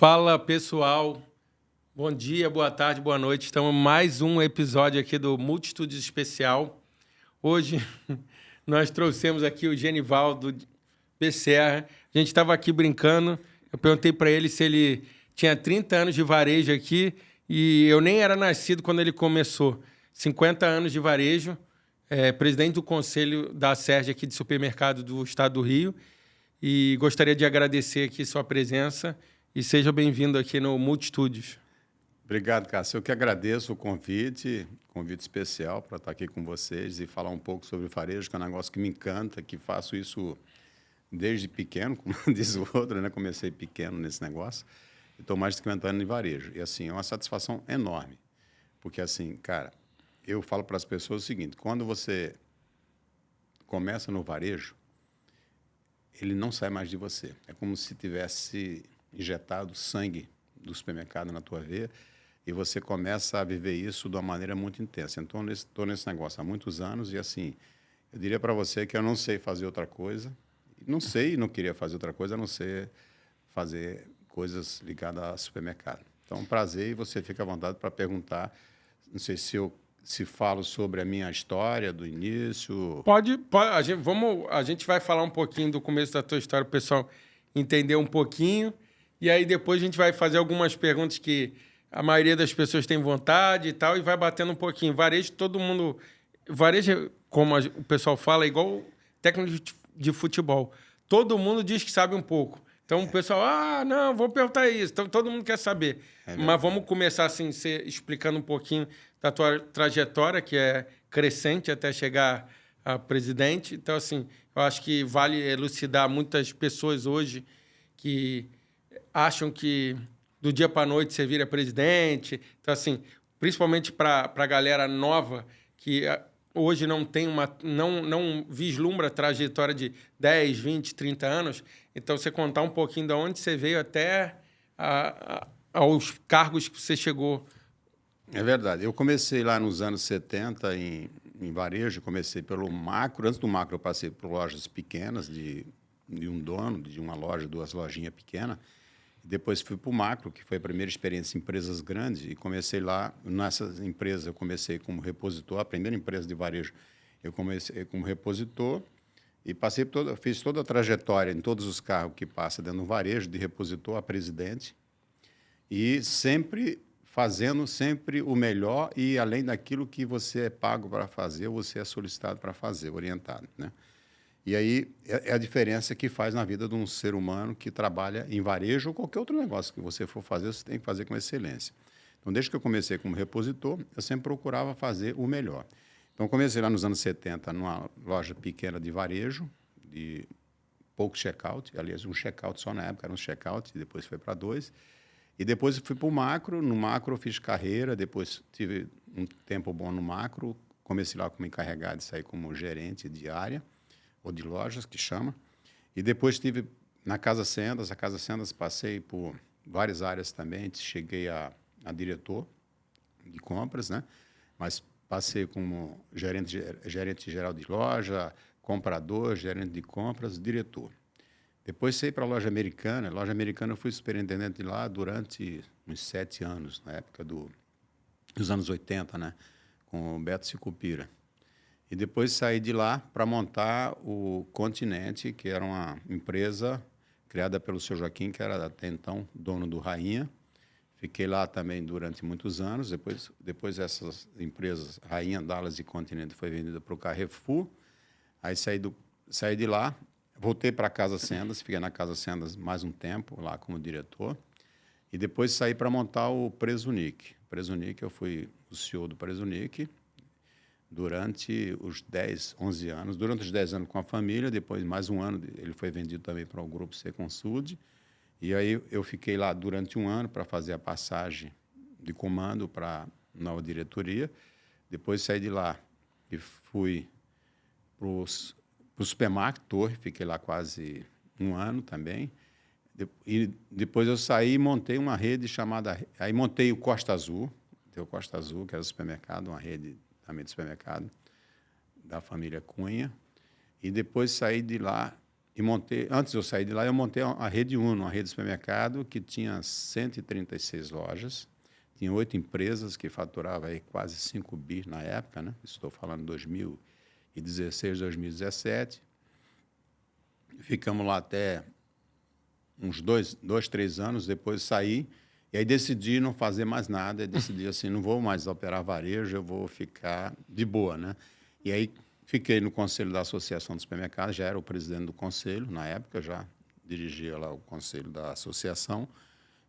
Fala, pessoal. Bom dia, boa tarde, boa noite. Estamos em mais um episódio aqui do Multitudes Especial. Hoje nós trouxemos aqui o Genivaldo Becerra. A gente estava aqui brincando. Eu perguntei para ele se ele tinha 30 anos de varejo aqui e eu nem era nascido quando ele começou. 50 anos de varejo, presidente do conselho da Sérgia aqui de supermercado do estado do Rio. E gostaria de agradecer aqui sua presença e seja bem-vindo aqui no Multitudes. Obrigado, Cássio. Eu que agradeço o convite especial para estar aqui com vocês e falar um pouco sobre o varejo, que é um negócio que me encanta, que faço isso desde pequeno, como diz o outro, né? Comecei pequeno nesse negócio e estou mais de 50 anos em varejo. E, assim, é uma satisfação enorme, porque, assim, cara, eu falo para as pessoas o seguinte, quando você começa no varejo, ele não sai mais de você. É como se tivesse injetado sangue do supermercado na tua veia e você começa a viver isso de uma maneira muito intensa. Então, estou nesse negócio há muitos anos e, assim, eu diria para você que eu não sei fazer outra coisa. Não sei e não queria fazer outra coisa, a não ser fazer coisas ligadas a supermercado. Então, um prazer e você fica à vontade para perguntar. Não sei se falo sobre a minha história do início. Pode a gente vai falar um pouquinho do começo da tua história, o pessoal entender um pouquinho. E aí depois a gente vai fazer algumas perguntas que a maioria das pessoas tem vontade e tal, e vai batendo um pouquinho. Varejo, todo mundo... Varejo, como o pessoal fala, é igual técnico de futebol. Todo mundo diz que sabe um pouco. Então o pessoal, não, vou perguntar isso. Então todo mundo quer saber. Mas vamos começar assim, explicando um pouquinho da tua trajetória, que é crescente até chegar a presidente. Então, assim, eu acho que vale elucidar muitas pessoas hoje que acham que do dia para a noite você vira presidente. Então, assim, principalmente para a galera nova que hoje não tem não vislumbra a trajetória de 10, 20, 30 anos. Então, você contar um pouquinho de onde você veio até aos cargos que você chegou. É verdade. Eu comecei lá nos anos 70 em varejo, comecei pelo macro. Antes do macro, eu passei por lojas pequenas de um dono, de uma loja, 2 lojinhas pequenas. Depois fui para o macro, que foi a primeira experiência em empresas grandes, e comecei lá, nessas empresas, eu comecei como repositor, a primeira empresa de varejo, eu comecei como repositor, e fiz toda a trajetória em todos os cargos que passa dentro do varejo, de repositor a presidente, e sempre fazendo o melhor e além daquilo que você é pago para fazer, você é solicitado para fazer, orientado, né? E aí é a diferença que faz na vida de um ser humano que trabalha em varejo ou qualquer outro negócio que você for fazer, você tem que fazer com excelência. Então, desde que eu comecei como repositor, eu sempre procurava fazer o melhor. Então, comecei lá nos anos 70 numa loja pequena de varejo, de pouco check-out, aliás, um check-out só na época, era um check-out, depois foi para 2. E depois fui para o macro, no macro eu fiz carreira, depois tive um tempo bom no macro, comecei lá como encarregado de sair como gerente de área, ou de lojas, que chama. E depois estive na Casa Sendas. A Casa Sendas passei por várias áreas também. Cheguei a diretor de compras, né? Mas passei como gerente geral de loja, comprador, gerente de compras, diretor. Depois saí para a Loja Americana. A Loja Americana eu fui superintendente de lá durante uns 7 anos, na época dos anos 80, né? Com o Beto Sicupira. E depois saí de lá para montar o Continente, que era uma empresa criada pelo seu Joaquim, que era até então dono do Rainha. Fiquei lá também durante muitos anos. Depois essas empresas, Rainha, Dallas e Continente, foi vendida para o Carrefour. Aí saí de lá, voltei para a Casa Sendas, fiquei na Casa Sendas mais um tempo, lá como diretor. E depois saí para montar o Presunic. Presunic, eu fui o CEO do Presunic durante os 10, 11 anos. Durante os 10 anos com a família, depois mais um ano ele foi vendido também para o Grupo Seconsud. E aí eu fiquei lá durante um ano para fazer a passagem de comando para a nova diretoria. Depois saí de lá e fui para o Supermarket Torre, fiquei lá quase um ano também. E depois eu saí e montei uma rede chamada... Aí montei o Costa Azul, o Costa Azul, que era o supermercado, uma rede também de supermercado da família Cunha. E depois saí de lá e montei, antes de eu sair de lá, eu montei a Rede Uno, uma rede de supermercado que tinha 136 lojas, tinha 8 empresas que faturavam aí quase 5 bi na época, né? Estou falando de 2016, 2017. Ficamos lá até uns 3 anos, depois saí, e aí decidi não fazer mais nada, decidi assim, não vou mais operar varejo, eu vou ficar de boa, né? E aí fiquei no conselho da Associação dos Supermercados, já era o presidente do conselho, na época já dirigia lá o conselho da associação,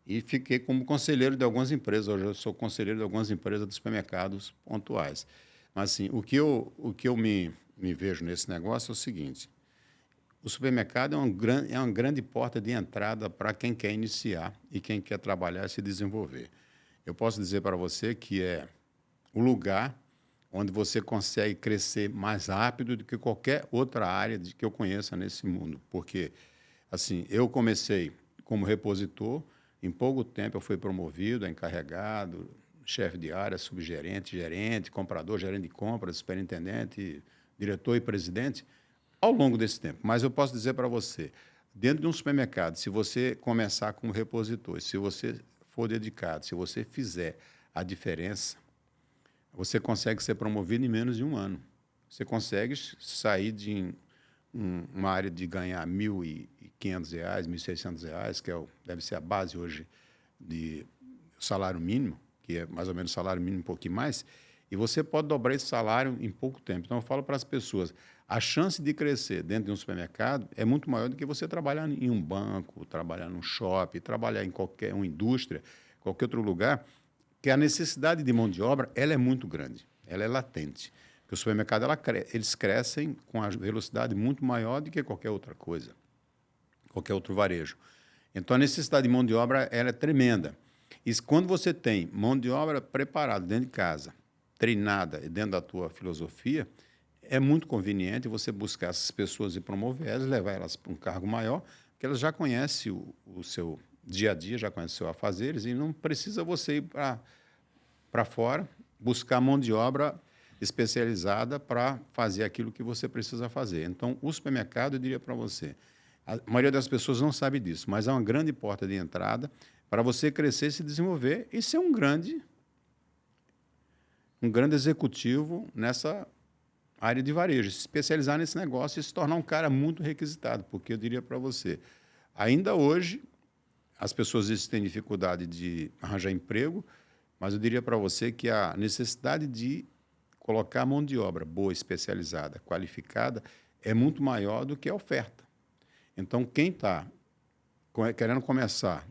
e fiquei como conselheiro de algumas empresas. Hoje eu sou conselheiro de algumas empresas de supermercados pontuais. Mas assim, o que eu me vejo nesse negócio é o seguinte: o supermercado é uma grande porta de entrada para quem quer iniciar e quem quer trabalhar e se desenvolver. Eu posso dizer para você que é o lugar onde você consegue crescer mais rápido do que qualquer outra área que eu conheça nesse mundo. Porque, assim, eu comecei como repositor, em pouco tempo eu fui promovido a encarregado, chefe de área, subgerente, gerente, comprador, gerente de compras, superintendente, diretor e presidente, ao longo desse tempo. Mas eu posso dizer para você, dentro de um supermercado, se você começar como repositor, se você for dedicado, se você fizer a diferença, você consegue ser promovido em menos de um ano. Você consegue sair de uma área de ganhar R$ 1.500, R$ 1.600, que deve ser a base hoje de salário mínimo, que é mais ou menos salário mínimo, um pouquinho mais, e você pode dobrar esse salário em pouco tempo. Então, eu falo para as pessoas, a chance de crescer dentro de um supermercado é muito maior do que você trabalhar em um banco, trabalhar num shopping, trabalhar em qualquer uma indústria, qualquer outro lugar, que a necessidade de mão de obra ela é muito grande, ela é latente. Porque o supermercado eles crescem com a velocidade muito maior do que qualquer outra coisa, qualquer outro varejo. Então, a necessidade de mão de obra ela é tremenda. E quando você tem mão de obra preparada dentro de casa, treinada e dentro da tua filosofia, é muito conveniente você buscar essas pessoas e promover elas, levar elas para um cargo maior, porque elas já conhecem o seu dia a dia, já conhecem os seus afazeres, e não precisa você ir para fora buscar mão de obra especializada para fazer aquilo que você precisa fazer. Então, o supermercado, eu diria para você, a maioria das pessoas não sabe disso, mas é uma grande porta de entrada para você crescer, se desenvolver e ser um grande executivo nessa área de varejo, se especializar nesse negócio e se tornar um cara muito requisitado, porque eu diria para você, ainda hoje, as pessoas têm dificuldade de arranjar emprego, mas eu diria para você que a necessidade de colocar mão de obra boa, especializada, qualificada, é muito maior do que a oferta. Então, quem está querendo começar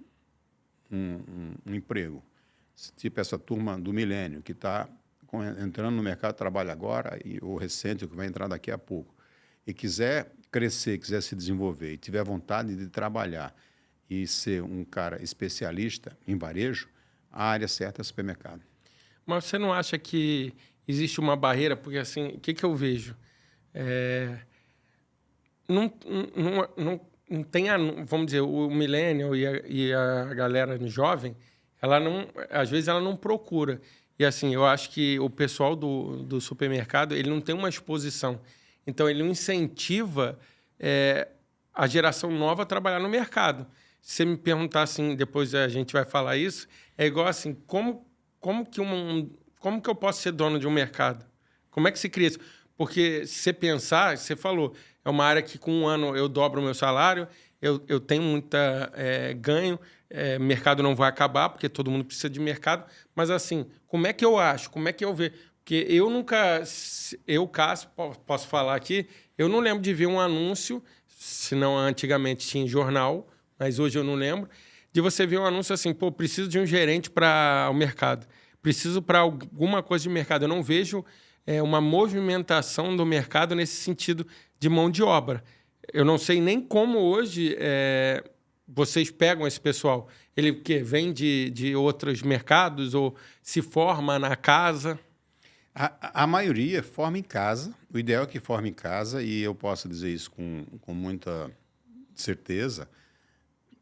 um emprego, tipo essa turma do milênio, que está entrando no mercado de trabalho agora, ou recente, ou que vai entrar daqui a pouco, e quiser crescer, quiser se desenvolver, e tiver vontade de trabalhar e ser um cara especialista em varejo, a área certa é supermercado. Mas você não acha que existe uma barreira? Porque, assim, o que eu vejo? Não tem, vamos dizer, o millennial e a galera jovem, às vezes ela não procura. E, assim, eu acho que o pessoal do supermercado, ele não tem uma exposição. Então, ele não incentiva a geração nova a trabalhar no mercado. Se você me perguntar, assim, depois a gente vai falar isso, é igual assim, como que eu posso ser dono de um mercado? Como é que se cria isso? Porque se você pensar, você falou, é uma área que com um ano eu dobro o meu salário, eu tenho muita ganho, mercado não vai acabar, porque todo mundo precisa de mercado, mas assim, como é que eu acho? Como é que eu vejo? Porque Cássio, posso falar aqui, eu não lembro de ver um anúncio, senão antigamente tinha em jornal, mas hoje eu não lembro, de você ver um anúncio assim, pô, preciso de um gerente para o mercado, preciso para alguma coisa de mercado. Eu não vejo uma movimentação do mercado nesse sentido de mão de obra. Eu não sei nem como hoje vocês pegam esse pessoal. Ele vem de outros mercados ou se forma na casa? A maioria forma em casa. O ideal é que forme em casa, e eu posso dizer isso com muita certeza,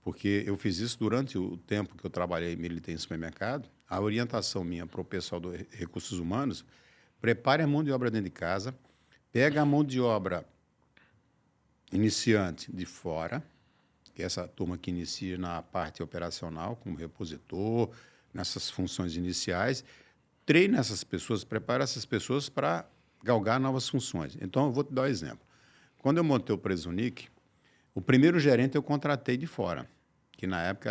porque eu fiz isso durante o tempo que eu trabalhei e militei em supermercado. A orientação minha para o pessoal do Recursos Humanos: prepare a mão de obra dentro de casa, pega a mão de obra iniciante de fora, que é essa turma que inicia na parte operacional, como repositor, nessas funções iniciais, treina essas pessoas, prepara essas pessoas para galgar novas funções. Então, eu vou te dar um exemplo. Quando eu montei o Presunic, o primeiro gerente eu contratei de fora, que na época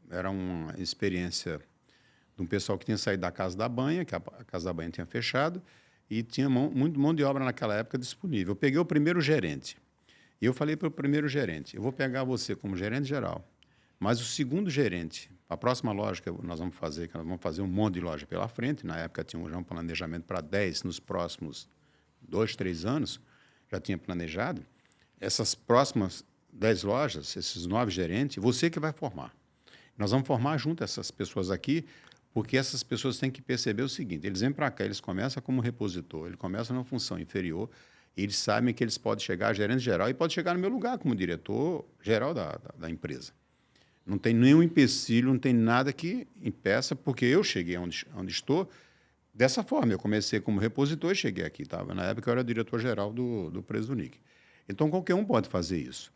era uma experiência de um pessoal que tinha saído da Casa da Banha, que a Casa da Banha tinha fechado, e tinha muito mão de obra naquela época disponível. Eu peguei o primeiro gerente, e eu falei para o primeiro gerente, eu vou pegar você como gerente geral, mas o segundo gerente, a próxima loja que nós vamos fazer um monte de loja pela frente, na época tinha já um planejamento para 10 nos próximos 2, 3 anos, já tinha planejado, essas próximas 10 lojas, esses 9 gerentes, você que vai formar. Nós vamos formar junto essas pessoas aqui, porque essas pessoas têm que perceber o seguinte, eles vêm para cá, eles começam como repositor, eles começam numa função inferior, e eles sabem que eles podem chegar a gerente geral e podem chegar no meu lugar como diretor geral da empresa. Não tem nenhum empecilho, não tem nada que impeça, porque eu cheguei onde estou dessa forma. Eu comecei como repositor e cheguei aqui. Na época, eu era diretor-geral do Presunic. Então, qualquer um pode fazer isso.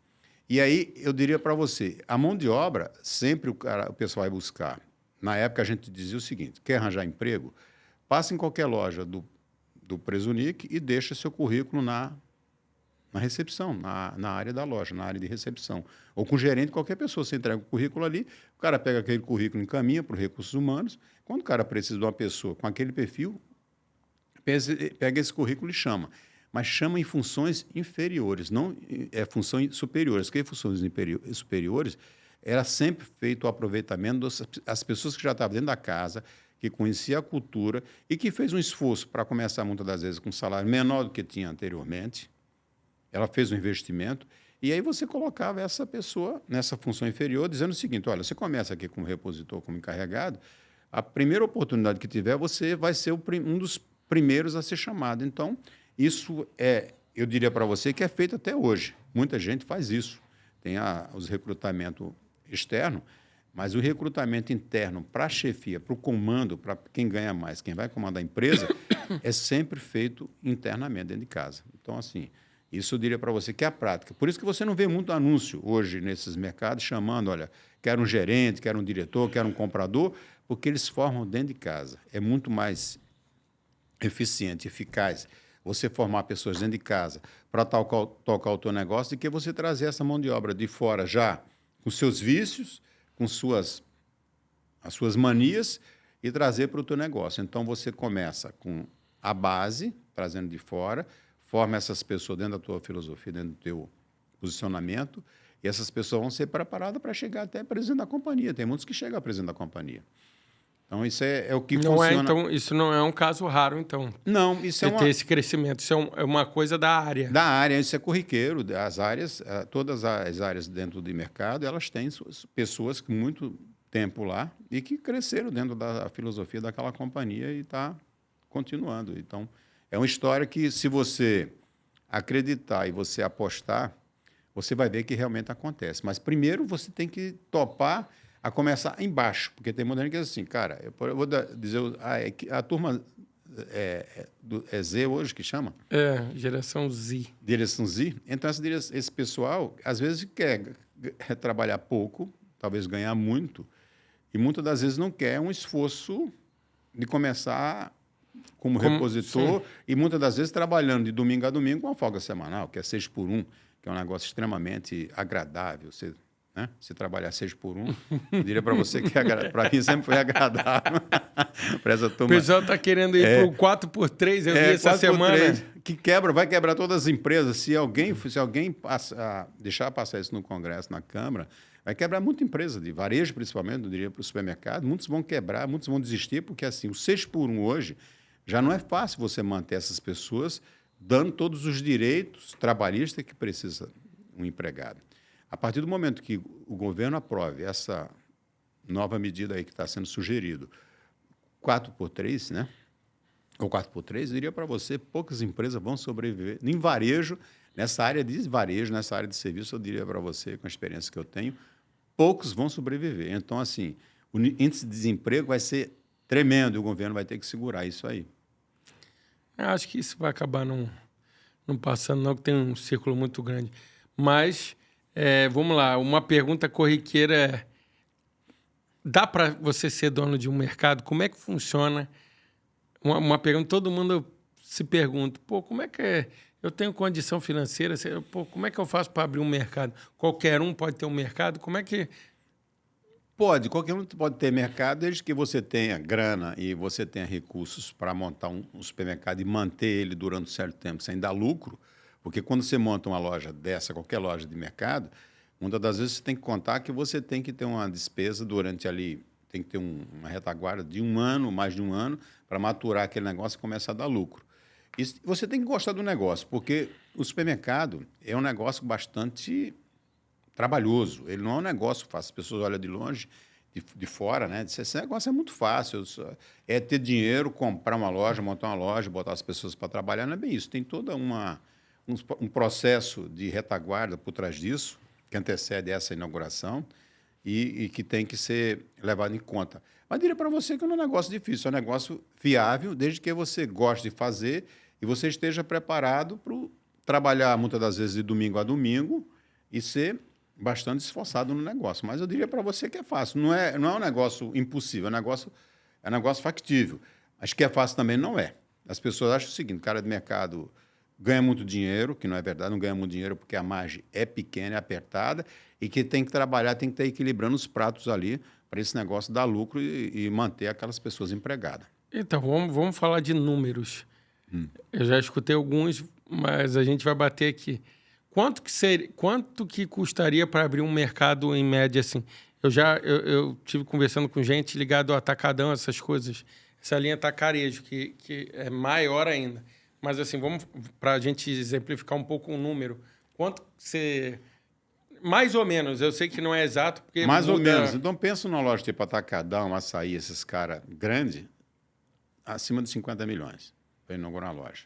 E aí, eu diria para você, a mão de obra, sempre o pessoal vai buscar. Na época, a gente dizia o seguinte, quer arranjar emprego? Passa em qualquer loja do Presunic e deixa seu currículo na recepção, na área da loja, na área de recepção. Ou com o gerente, qualquer pessoa. Você entrega o currículo ali, o cara pega aquele currículo e encaminha para os recursos humanos. Quando o cara precisa de uma pessoa com aquele perfil, pega esse currículo e chama. Mas chama em funções inferiores, não funções superiores. Porque funções superiores era sempre feito o aproveitamento das pessoas que já estavam dentro da casa, que conhecia a cultura e que fez um esforço para começar, muitas das vezes, com um salário menor do que tinha anteriormente. Ela fez um investimento e aí você colocava essa pessoa nessa função inferior, dizendo o seguinte, olha, você começa aqui como repositor, como encarregado, a primeira oportunidade que tiver, você vai ser um dos primeiros a ser chamado. Então, isso eu diria para você que é feito até hoje. Muita gente faz isso. Tem os recrutamentos externos, mas o recrutamento interno para a chefia, para o comando, para quem ganha mais, quem vai comandar a empresa, é sempre feito internamente dentro de casa. Então, assim, isso eu diria para você que é a prática. Por isso que você não vê muito anúncio hoje nesses mercados chamando, olha, quero um gerente, quero um diretor, quero um comprador, porque eles formam dentro de casa. É muito mais eficiente, eficaz você formar pessoas dentro de casa para tocar o teu negócio do que você trazer essa mão de obra de fora já com seus vícios, com as suas manias e trazer para o teu negócio. Então, você começa com a base, trazendo de fora, forma essas pessoas dentro da tua filosofia, dentro do teu posicionamento, e essas pessoas vão ser preparadas para chegar até presidente da companhia. Tem muitos que chegam a presidente da companhia. Então, isso é o que não funciona. Então, isso não é um caso raro, então. Não, isso ter esse crescimento. Isso é uma coisa da área. Da área, isso é corriqueiro. As áreas, todas as áreas dentro do mercado, elas têm pessoas com muito tempo lá e que cresceram dentro da filosofia daquela companhia e está continuando. Então, é uma história que, se você acreditar e você apostar, você vai ver que realmente acontece. Mas, primeiro, você tem que topar a começar embaixo, porque tem muita gente que diz assim, cara, eu vou dizer, a turma é Z hoje que chama? Geração Z. Geração Z. Então, esse pessoal, às vezes, quer trabalhar pouco, talvez ganhar muito, e muitas das vezes não quer um esforço de começar como repositor, sim. E muitas das vezes trabalhando de domingo a domingo com uma folga semanal, que é 6x1, que é um negócio extremamente agradável. Você trabalhar 6x1, eu diria para você que para mim sempre foi agradável. Para essa turma. O pessoal está querendo ir para o 4x3, eu vi essa semana. 3, que vai quebrar todas as empresas. Se alguém deixar passar isso no Congresso, na Câmara, vai quebrar muita empresa, de varejo principalmente, eu diria para o supermercado. Muitos vão quebrar, muitos vão desistir, porque assim, o 6x1 hoje já não é fácil você manter essas pessoas dando todos os direitos trabalhistas que precisa um empregado. A partir do momento que o governo aprove essa nova medida aí que está sendo sugerido, 4x3, né? Ou 4x3, eu diria para você, poucas empresas vão sobreviver. Em varejo, nessa área de varejo, nessa área de serviço, eu diria para você, com a experiência que eu tenho, poucos vão sobreviver. Então, assim, o índice de desemprego vai ser tremendo e o governo vai ter que segurar isso aí. Eu acho que isso vai acabar não não passando não, que tem um círculo muito grande. Mas, vamos lá, uma pergunta corriqueira é: dá para você ser dono de um mercado? Como é que funciona? Uma pergunta que todo mundo se pergunta: pô, como é que é? Eu tenho condição financeira, pô, como é que eu faço para abrir um mercado? Qualquer um pode ter um mercado? Como é que... Pode, qualquer um pode ter mercado, desde que você tenha grana e você tenha recursos para montar um supermercado e manter ele durante um certo tempo sem dar lucro, porque quando você monta uma loja dessa, qualquer loja de mercado, muitas das vezes você tem que contar que você tem que ter uma despesa durante ali, tem que ter uma retaguarda de 1 ano, mais de 1 ano, para maturar aquele negócio e começar a dar lucro. E você tem que gostar do negócio, porque o supermercado é um negócio bastante trabalhoso. Ele não é um negócio fácil. As pessoas olham de longe, de fora, né? Esse negócio é muito fácil. É ter dinheiro, comprar uma loja, montar uma loja, botar as pessoas para trabalhar. Não é bem isso. Tem todo um processo de retaguarda por trás disso, que antecede essa inauguração e que tem que ser levado em conta. Mas diria para você que não é um negócio difícil, é um negócio viável, desde que você goste de fazer e você esteja preparado para trabalhar, muitas das vezes, de domingo a domingo e ser bastante esforçado no negócio. Mas eu diria para você que é fácil. Não é um negócio impossível, é um negócio factível. Acho que é fácil também, não é. As pessoas acham o seguinte: o cara de mercado ganha muito dinheiro, que não é verdade, não ganha muito dinheiro porque a margem é pequena, é apertada, e que tem que trabalhar, tem que estar equilibrando os pratos ali para esse negócio dar lucro e manter aquelas pessoas empregadas. Então, vamos falar de números. Eu já escutei alguns, mas a gente vai bater aqui. Quanto que custaria para abrir um mercado em média assim? Eu tive conversando com gente ligado ao atacadão, essas coisas, essa linha atacarejo, que é maior ainda. Mas assim, vamos para a gente exemplificar um pouco o número. Quanto você... Mais ou menos, eu sei que não é exato, porque mais ou menos. Então, pensa numa loja tipo Atacadão, Açaí, esses caras grandes, acima de 50 milhões para inaugurar uma loja.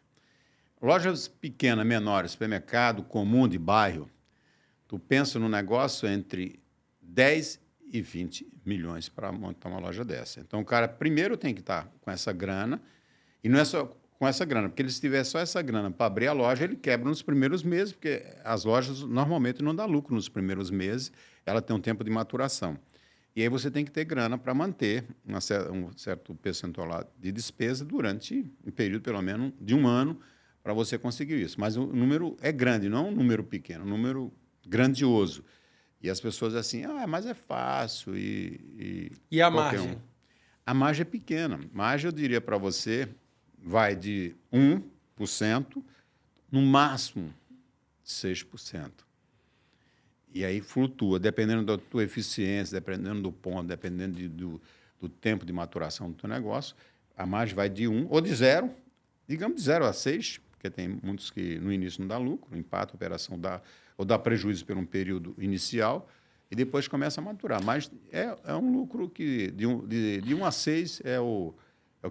Lojas pequenas, menores, supermercado comum de bairro, tu pensa num negócio entre 10 e 20 milhões para montar uma loja dessa. Então, o cara primeiro tem que estar com essa grana, e não é só com essa grana, porque se tiver só essa grana para abrir a loja, ele quebra nos primeiros meses, porque as lojas normalmente não dão lucro nos primeiros meses, ela tem um tempo de maturação. E aí você tem que ter grana para manter um certo percentual de despesa durante um período, pelo menos, de 1 ano, para você conseguir isso. Mas o número é grande, não é um número pequeno, é um número grandioso. E as pessoas assim, mas é fácil. E a margem? A margem é pequena. A margem, eu diria para você, vai de 1%, no máximo 6%. E aí flutua, dependendo da tua eficiência, dependendo do ponto, dependendo do tempo de maturação do teu negócio, a margem vai de 1 ou de 0, digamos de 0 a 6, porque tem muitos que no início não dá lucro, empata a operação ou dá prejuízo por um período inicial e depois começa a maturar. Mas é um lucro que de 1 a 6 é o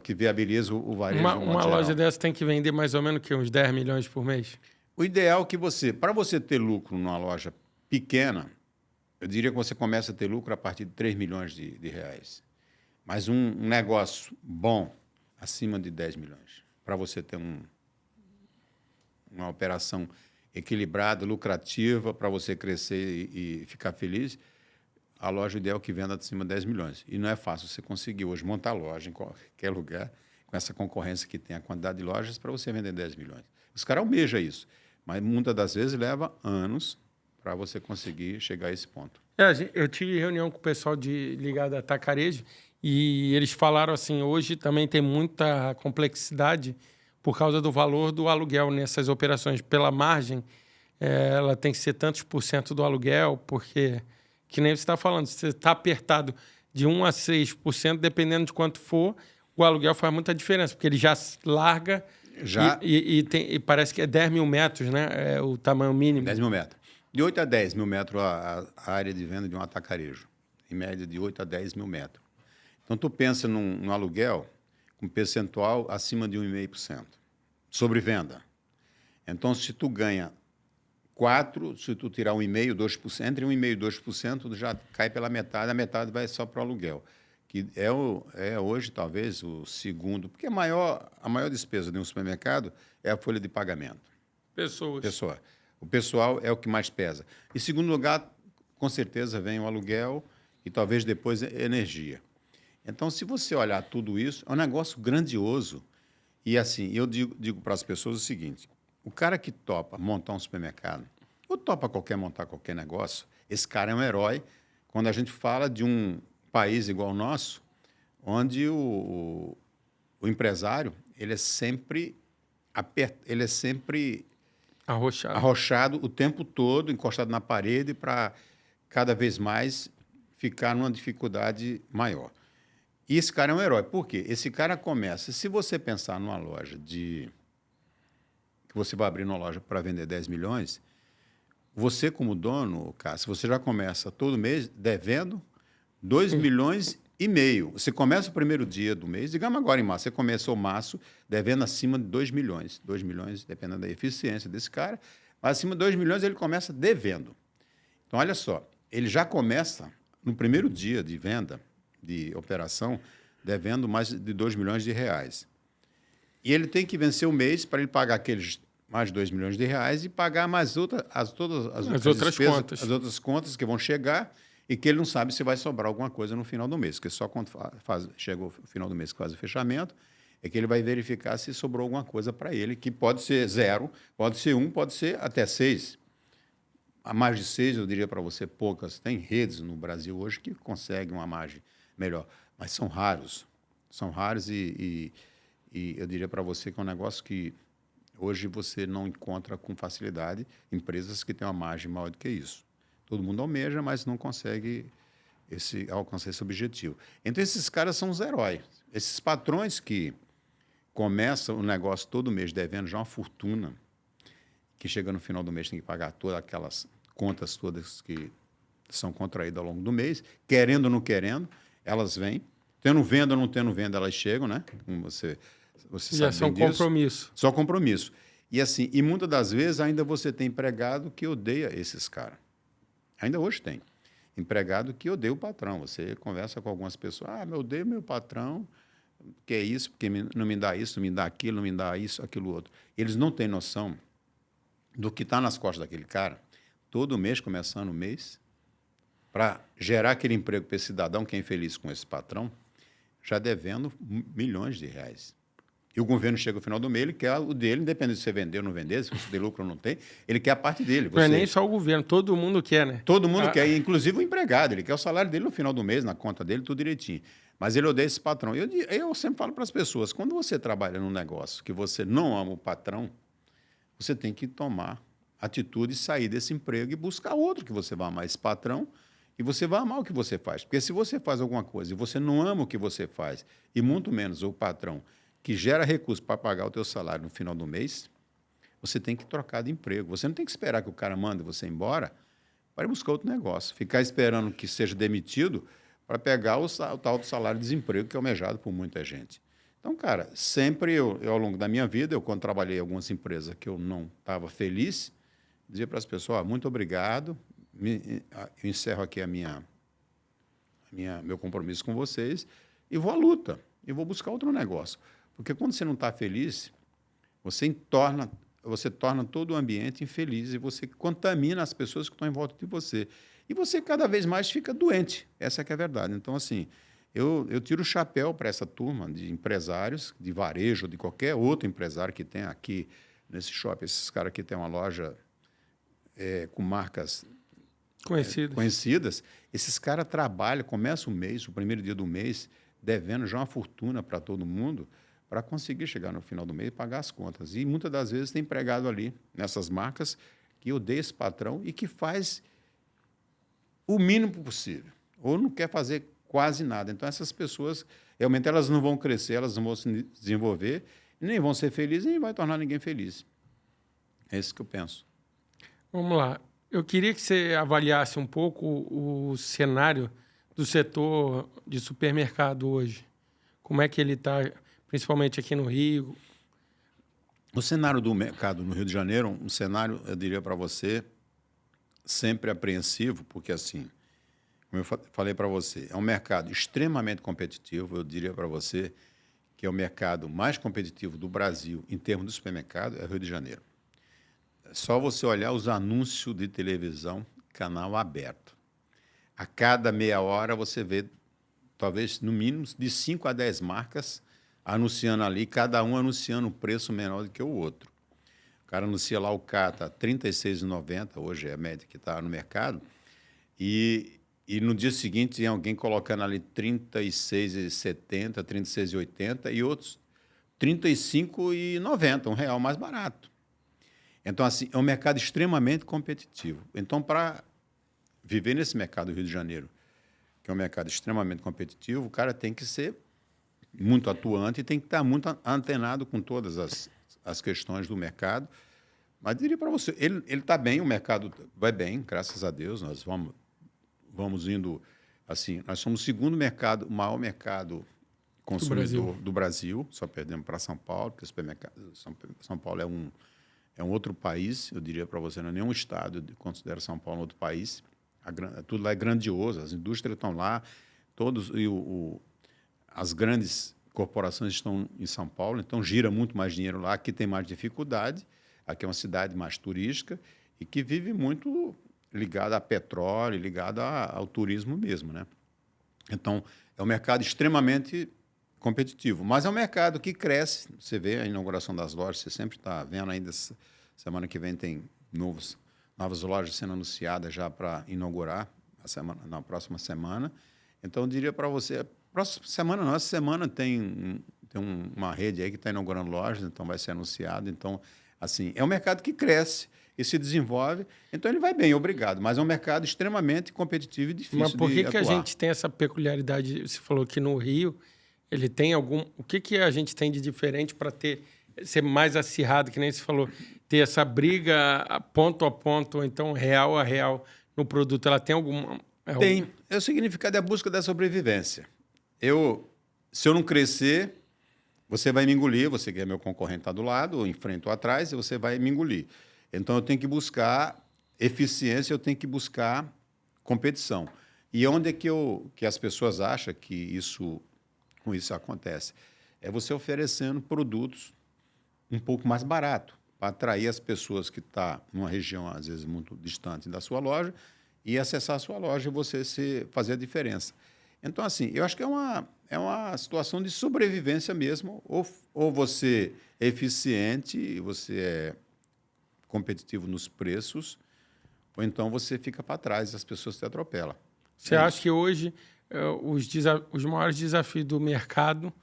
que viabiliza o varejo. Uma loja dessa tem que vender mais ou menos uns 10 milhões por mês? O ideal é que para você ter lucro numa loja pequena, eu diria que você começa a ter lucro a partir de 3 milhões de reais. Mas um negócio bom, acima de 10 milhões, para você ter uma operação equilibrada, lucrativa, para você crescer e ficar feliz, a loja ideal é que venda acima de 10 milhões. E não é fácil você conseguir hoje montar loja em qualquer lugar, com essa concorrência que tem a quantidade de lojas, para você vender 10 milhões. Os caras almejam isso, mas muitas das vezes leva anos para você conseguir chegar a esse ponto. Eu tive reunião com o pessoal ligado a atacarejo e eles falaram assim, hoje também tem muita complexidade por causa do valor do aluguel nessas operações. Pela margem, ela tem que ser tantos % do aluguel, porque, que nem você está falando, se você está apertado de 1 a 6%, dependendo de quanto for, o aluguel faz muita diferença, porque ele já larga e parece que é 10 mil metros, né? É o tamanho mínimo. 10 mil metros. De 8 a 10 mil metros a área de venda de um atacarejo. Em média, de 8 a 10 mil metros. Então, tu pensa num aluguel com percentual acima de 1,5% sobre venda. Então, se tu ganha 4%, se tu tirar 1,5%, 2%, entre 1,5% e 2%, já cai pela metade, a metade vai só para o aluguel, que é hoje, talvez, o segundo, porque a maior despesa de um supermercado é a folha de pagamento. Pessoas. Pessoa. O pessoal é o que mais pesa. Em segundo lugar, com certeza, vem o aluguel e talvez depois a energia. Então, se você olhar tudo isso, é um negócio grandioso. E assim, eu digo para as pessoas o seguinte, o cara que topa montar um supermercado, ou topa montar qualquer negócio, esse cara é um herói quando a gente fala de um país igual ao nosso, onde o empresário ele é sempre arrochado o tempo todo, encostado na parede para cada vez mais ficar numa dificuldade maior. E esse cara é um herói. Por quê? Esse cara começa... Se você pensar numa loja que você vai abrir uma loja para vender 10 milhões, você, como dono, Cássio, você já começa todo mês devendo 2 milhões e meio. Você começa o primeiro dia do mês, digamos agora em março, você começou março devendo acima de 2 milhões. 2 milhões, dependendo da eficiência desse cara, mas acima de 2 milhões ele começa devendo. Então, olha só, ele já começa no primeiro dia de venda, de operação, devendo mais de 2 milhões de reais. E ele tem que vencer o mês para ele pagar aqueles mais de 2 milhões de reais e pagar mais todas as outras despesas, contas. as outras contas que vão chegar e que ele não sabe se vai sobrar alguma coisa no final do mês, porque só quando chega o final do mês que faz o fechamento é que ele vai verificar se sobrou alguma coisa para ele, que pode ser 0, pode ser 1, pode ser até 6. A mais de 6, eu diria para você, poucas. Tem redes no Brasil hoje que conseguem uma margem melhor, mas são raros. São raros e eu diria para você que é um negócio que hoje você não encontra com facilidade empresas que têm uma margem maior do que isso. Todo mundo almeja, mas não consegue alcançar esse objetivo. Então, esses caras são os heróis. Esses patrões que começam o negócio todo mês devendo já uma fortuna, que chega no final do mês tem que pagar todas aquelas contas todas que são contraídas ao longo do mês, querendo ou não querendo, elas vêm. Tendo venda ou não tendo venda, elas chegam, né? Como você já sabe são bem disso. compromisso. Só compromisso. E assim, e muitas das vezes ainda você tem empregado que odeia esses caras. Ainda hoje tem. Empregado que odeia o patrão. Você conversa com algumas pessoas, eu odeio meu patrão, que é isso, porque não me dá isso, não me dá aquilo, não me dá isso, aquilo outro. Eles não têm noção do que está nas costas daquele cara, todo mês, começando o mês, para gerar aquele emprego para esse cidadão que é infeliz com esse patrão, já devendo milhões de reais. E o governo chega no final do mês, ele quer o dele, independente se você vender ou não vender, se você tem lucro ou não tem, ele quer a parte dele. Não é nem só o governo, todo mundo quer, né? Todo mundo quer, inclusive o empregado, ele quer o salário dele no final do mês, na conta dele, tudo direitinho. Mas ele odeia esse patrão. Eu sempre falo para as pessoas, quando você trabalha num negócio que você não ama o patrão, você tem que tomar atitude, sair desse emprego e buscar outro que você vai amar esse patrão e você vai amar o que você faz. Porque se você faz alguma coisa e você não ama o que você faz, e muito menos o patrão que gera recursos para pagar o teu salário no final do mês, você tem que trocar de emprego. Você não tem que esperar que o cara mande você embora para ir buscar outro negócio. Ficar esperando que seja demitido para pegar o tal do salário de desemprego que é almejado por muita gente. Então, cara, sempre eu, ao longo da minha vida, quando trabalhei em algumas empresas que eu não estava feliz, dizia para as pessoas, muito obrigado, eu encerro aqui meu compromisso com vocês e vou à luta, e vou buscar outro negócio. Porque quando você não está feliz, você torna todo o ambiente infeliz e você contamina as pessoas que estão em volta de você. E você cada vez mais fica doente. Essa que é a verdade. Então, assim, eu tiro o chapéu para essa turma de empresários, de varejo, de qualquer outro empresário que tem aqui nesse shopping. Esses caras aqui têm uma loja com marcas conhecidas. Esses caras trabalham, começam o mês, o primeiro dia do mês, devendo já uma fortuna para todo mundo, para conseguir chegar no final do mês e pagar as contas. E muitas das vezes tem empregado ali, nessas marcas, que odeia esse patrão e que faz o mínimo possível, ou não quer fazer quase nada. Então, essas pessoas, realmente, elas não vão crescer, elas não vão se desenvolver, nem vão ser felizes, nem vai tornar ninguém feliz. É isso que eu penso. Vamos lá. Eu queria que você avaliasse um pouco o cenário do setor de supermercado hoje. Como é que ele está, principalmente aqui no Rio? O cenário do mercado no Rio de Janeiro, um cenário, eu diria para você, sempre apreensivo, porque, assim, como eu falei para você, é um mercado extremamente competitivo. Eu diria para você que é o mercado mais competitivo do Brasil em termos de supermercado, é o Rio de Janeiro. só você olhar os anúncios de televisão, canal aberto. A cada meia hora você vê, talvez, no mínimo, de 5 a 10 marcas anunciando ali, cada um anunciando um preço menor do que o outro. O cara anuncia lá o Cata, R$ 36,90, hoje é a média que está no mercado, e no dia seguinte tem alguém colocando ali R$ 36,70, R$ 36,80 e outros R$ 35,90, R$ 1 mais barato. Então, assim, é um mercado extremamente competitivo. Então, para viver nesse mercado do Rio de Janeiro, que é um mercado extremamente competitivo, o cara tem que ser muito atuante e tem que estar muito antenado com todas as questões do mercado. Mas diria para você, ele está bem, o mercado vai bem, graças a Deus. Nós vamos indo, assim, nós somos o segundo mercado, o maior mercado consumidor do Brasil, só perdemos para São Paulo, porque São Paulo é um outro país, eu diria para você, não é nenhum estado, eu considero São Paulo um outro país. Tudo lá é grandioso, as indústrias estão lá, todos, as grandes corporações estão em São Paulo, então gira muito mais dinheiro lá, aqui tem mais dificuldade, aqui é uma cidade mais turística e que vive muito ligada a petróleo, ligada ao turismo mesmo, né? Então, é um mercado extremamente competitivo, mas é um mercado que cresce. Você vê a inauguração das lojas, você sempre está vendo ainda, semana que vem tem novas lojas sendo anunciadas já para inaugurar na próxima semana. Então, eu diria para você, próxima semana não, essa semana tem uma rede aí que está inaugurando lojas, então vai ser anunciado. Então, assim, é um mercado que cresce e se desenvolve, então ele vai bem, obrigado. Mas é um mercado extremamente competitivo e difícil de atuar. Mas por que a gente tem essa peculiaridade? Você falou que no Rio ele tem algum... O que a gente tem de diferente para ser mais acirrado, que nem você falou, ter essa briga ponto a ponto, ou então real a real no produto? Ela tem alguma... Tem. O significado é a busca da sobrevivência. Se eu não crescer, você vai me engolir, você que é meu concorrente está do lado, ou em frente ou atrás, e você vai me engolir. Então, eu tenho que buscar eficiência, eu tenho que buscar competição. E onde é que as pessoas acham que com isso acontece? É você oferecendo produtos um pouco mais barato, para atrair as pessoas que estão numa região, às vezes, muito distante da sua loja, e acessar a sua loja e você fazer a diferença. Então, assim, eu acho que é uma situação de sobrevivência mesmo. Ou você é eficiente, você é competitivo nos preços, ou então você fica para trás e as pessoas te atropelam. Você acha que hoje os maiores desafios do mercado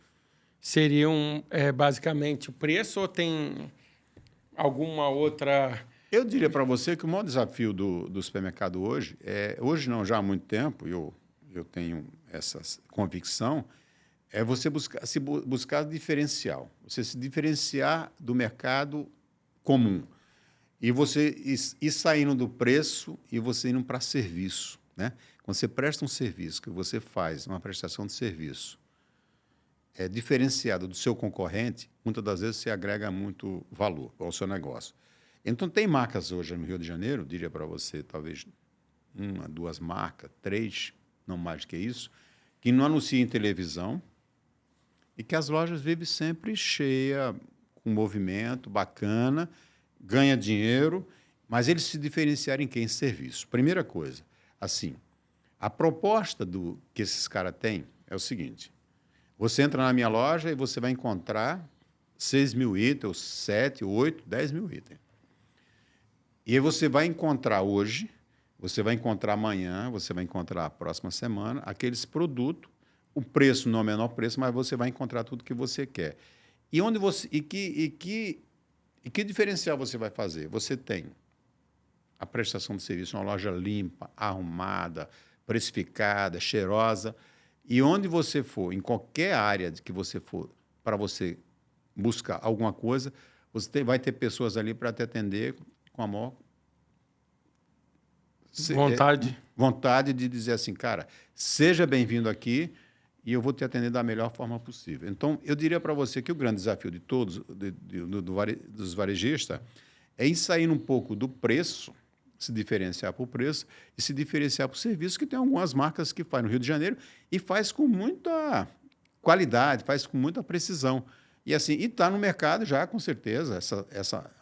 seriam basicamente o preço ou tem alguma outra... Eu diria para você que o maior desafio do supermercado hoje, hoje não, já há muito tempo, eu tenho essa convicção, é você buscar diferencial, você se diferenciar do mercado comum. E você ir saindo do preço e você indo para serviço, né? Quando você presta um serviço, que você faz uma prestação de serviço diferenciado do seu concorrente, muitas das vezes você agrega muito valor ao seu negócio. Então, tem marcas hoje no Rio de Janeiro, diria para você, talvez 1, 2 marcas, 3, não mais do que isso, que não anunciam em televisão e que as lojas vivem sempre cheias, com movimento bacana, ganha dinheiro, mas eles se diferenciaram em quê? Em serviço. Primeira coisa, assim, a proposta que esses caras têm é o seguinte: você entra na minha loja e você vai encontrar 6 mil itens, 7, 8, 10 mil itens. E aí você vai encontrar hoje, você vai encontrar amanhã, você vai encontrar a próxima semana, aqueles produtos, o preço não é o menor preço, mas você vai encontrar tudo que você quer. E onde você... E que diferencial você vai fazer? Você tem a prestação de serviço, uma loja limpa, arrumada, precificada, cheirosa. E onde você for, em qualquer área que você for, para você buscar alguma coisa, você vai ter pessoas ali para te atender com a maior vontade de dizer assim, cara, seja bem-vindo aqui e eu vou te atender da melhor forma possível. Então, eu diria para você que o grande desafio de todos, dos varejistas, é ir saindo um pouco do preço, se diferenciar por preço e se diferenciar por serviço, que tem algumas marcas que fazem no Rio de Janeiro e faz com muita qualidade, faz com muita precisão. E assim, está no mercado já, com certeza,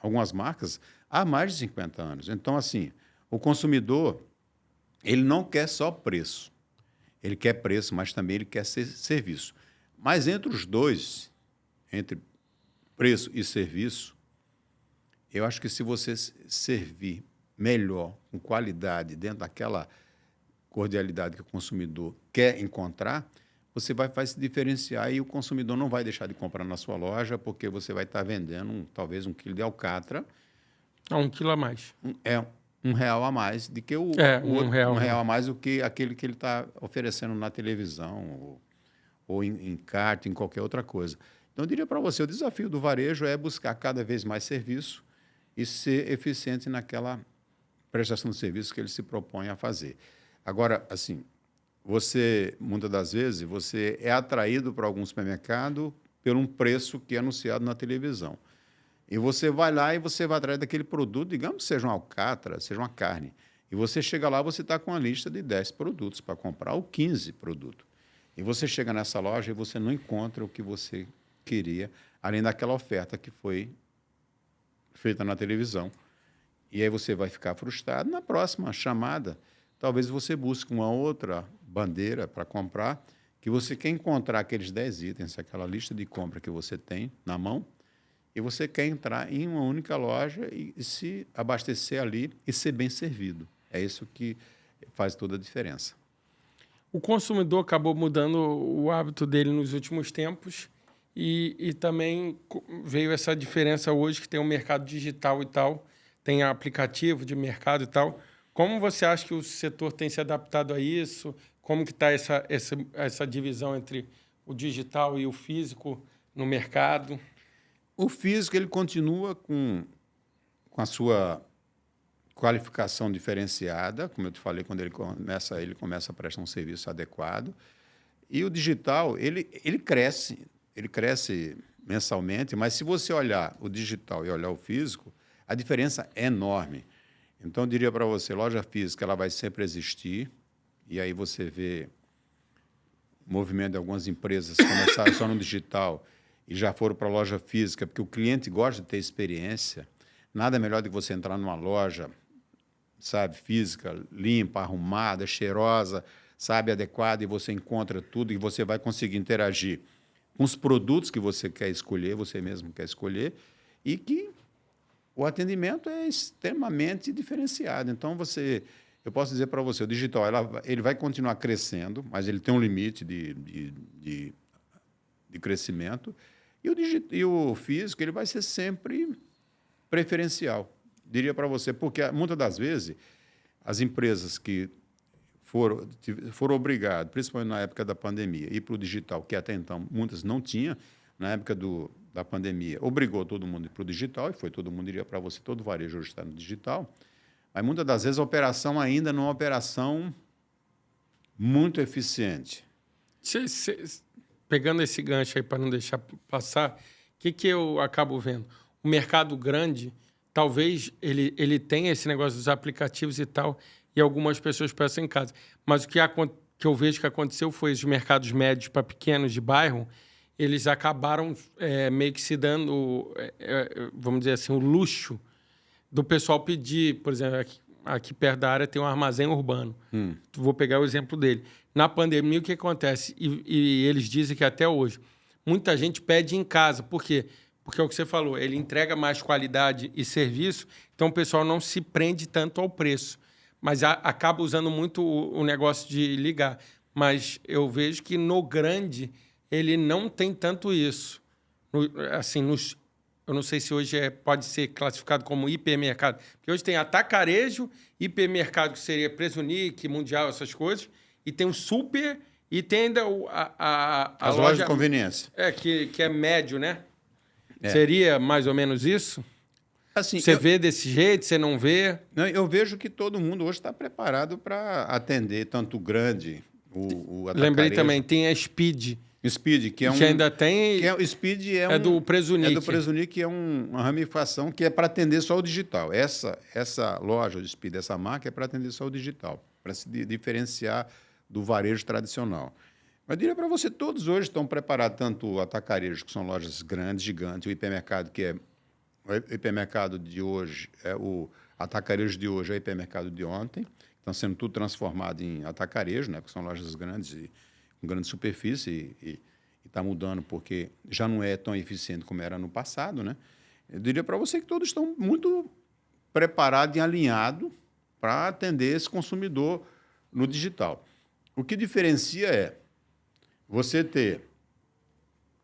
algumas marcas há mais de 50 anos. Então, assim, o consumidor, ele não quer só preço. Ele quer preço, mas também ele quer serviço. Mas entre os dois, entre preço e serviço, eu acho que se você servir melhor, com qualidade, dentro daquela cordialidade que o consumidor quer encontrar, você vai se diferenciar e o consumidor não vai deixar de comprar na sua loja porque você vai estar vendendo talvez 1 quilo de alcatra. Um quilo a mais. É R$ 1 a mais do que o outro, R$ 1 a mais do que aquele que ele está oferecendo na televisão ou em carta, em qualquer outra coisa. Então, eu diria para você, o desafio do varejo é buscar cada vez mais serviço e ser eficiente naquela prestação de serviço que ele se propõe a fazer. Agora, assim, muitas das vezes, você é atraído para algum supermercado por um preço que é anunciado na televisão. E você vai lá e você vai atrás daquele produto, digamos que seja uma alcatra, seja uma carne. E você chega lá, você está com uma lista de 10 produtos para comprar, ou 15 produtos. E você chega nessa loja e você não encontra o que você queria, além daquela oferta que foi feita na televisão. E aí você vai ficar frustrado. Na próxima chamada, talvez você busque uma outra bandeira para comprar, que você quer encontrar aqueles 10 itens, aquela lista de compra que você tem na mão, e você quer entrar em uma única loja e se abastecer ali e ser bem servido. É isso que faz toda a diferença. O consumidor acabou mudando o hábito dele nos últimos tempos e também veio essa diferença hoje que tem o mercado digital e tal, tem aplicativo de mercado e tal. Como você acha que o setor tem se adaptado a isso? Como que está essa divisão entre o digital e o físico no mercado? O físico ele continua com a sua qualificação diferenciada, como eu te falei, quando ele começa a prestar um serviço adequado. E o digital, ele cresce mensalmente, mas se você olhar o digital e olhar o físico, a diferença é enorme. Então, eu diria para você, loja física ela vai sempre existir, e aí você vê o movimento de algumas empresas que começaram só no digital e já foram para a loja física, porque o cliente gosta de ter experiência. Nada melhor do que você entrar numa loja, sabe, física, limpa, arrumada, cheirosa, sabe, adequada, e você encontra tudo e você vai conseguir interagir com os produtos que você quer escolher, você mesmo quer escolher, e que o atendimento é extremamente diferenciado. Então, eu posso dizer para você, o digital ele vai continuar crescendo, mas ele tem um limite de crescimento, e o físico ele vai ser sempre preferencial, diria para você, porque muitas das vezes as empresas que foram obrigadas, principalmente na época da pandemia, a ir para o digital, que até então muitas não tinham, na época da pandemia, obrigou todo mundo a ir para o digital, e foi todo mundo, diria para você, todo varejo hoje está no digital, mas muitas das vezes a operação ainda não é uma operação muito eficiente. Pegando esse gancho aí para não deixar passar, o que eu acabo vendo? O mercado grande, talvez ele tenha esse negócio dos aplicativos e tal, e algumas pessoas peçam em casa. Mas o que eu vejo que aconteceu foi os mercados médios para pequenos de bairro, eles acabaram meio que se dando, vamos dizer assim, o luxo do pessoal pedir. Por exemplo, aqui perto da área tem um armazém urbano. Vou pegar o exemplo dele. Na pandemia, o que acontece? E eles dizem que até hoje, muita gente pede em casa. Por quê? Porque é o que você falou, ele entrega mais qualidade e serviço, então o pessoal não se prende tanto ao preço. Mas acaba usando muito o negócio de ligar. Mas eu vejo que no grande ele não tem tanto isso. Eu não sei se hoje pode ser classificado como hipermercado, porque hoje tem atacarejo, hipermercado, que seria Presunic, Mundial, essas coisas, e tem o super, e tem ainda as lojas de conveniência. Que é médio, né? Seria mais ou menos isso? Assim, você vê desse jeito, você não vê? Não, eu vejo que todo mundo hoje está preparado para atender tanto o grande, o atacarejo. Lembrei também, tem a Speed. Speed, que é que ainda tem... o Speed do Presunic. É do Presunic, que é uma ramificação que é para atender só o digital. Essa loja de Speed, essa marca, é para atender só o digital, para se diferenciar do varejo tradicional. Mas eu diria para você, todos hoje estão preparados, tanto o atacarejo, que são lojas grandes, gigantes, o hipermercado, que é o hipermercado de hoje, o atacarejo de hoje é o hipermercado de ontem. Estão sendo tudo transformado em atacarejo, né? Porque são lojas grandes e com grande superfície e está mudando porque já não é tão eficiente como era no passado, né? Eu diria para você que todos estão muito preparados e alinhados para atender esse consumidor no digital. O que diferencia é você ter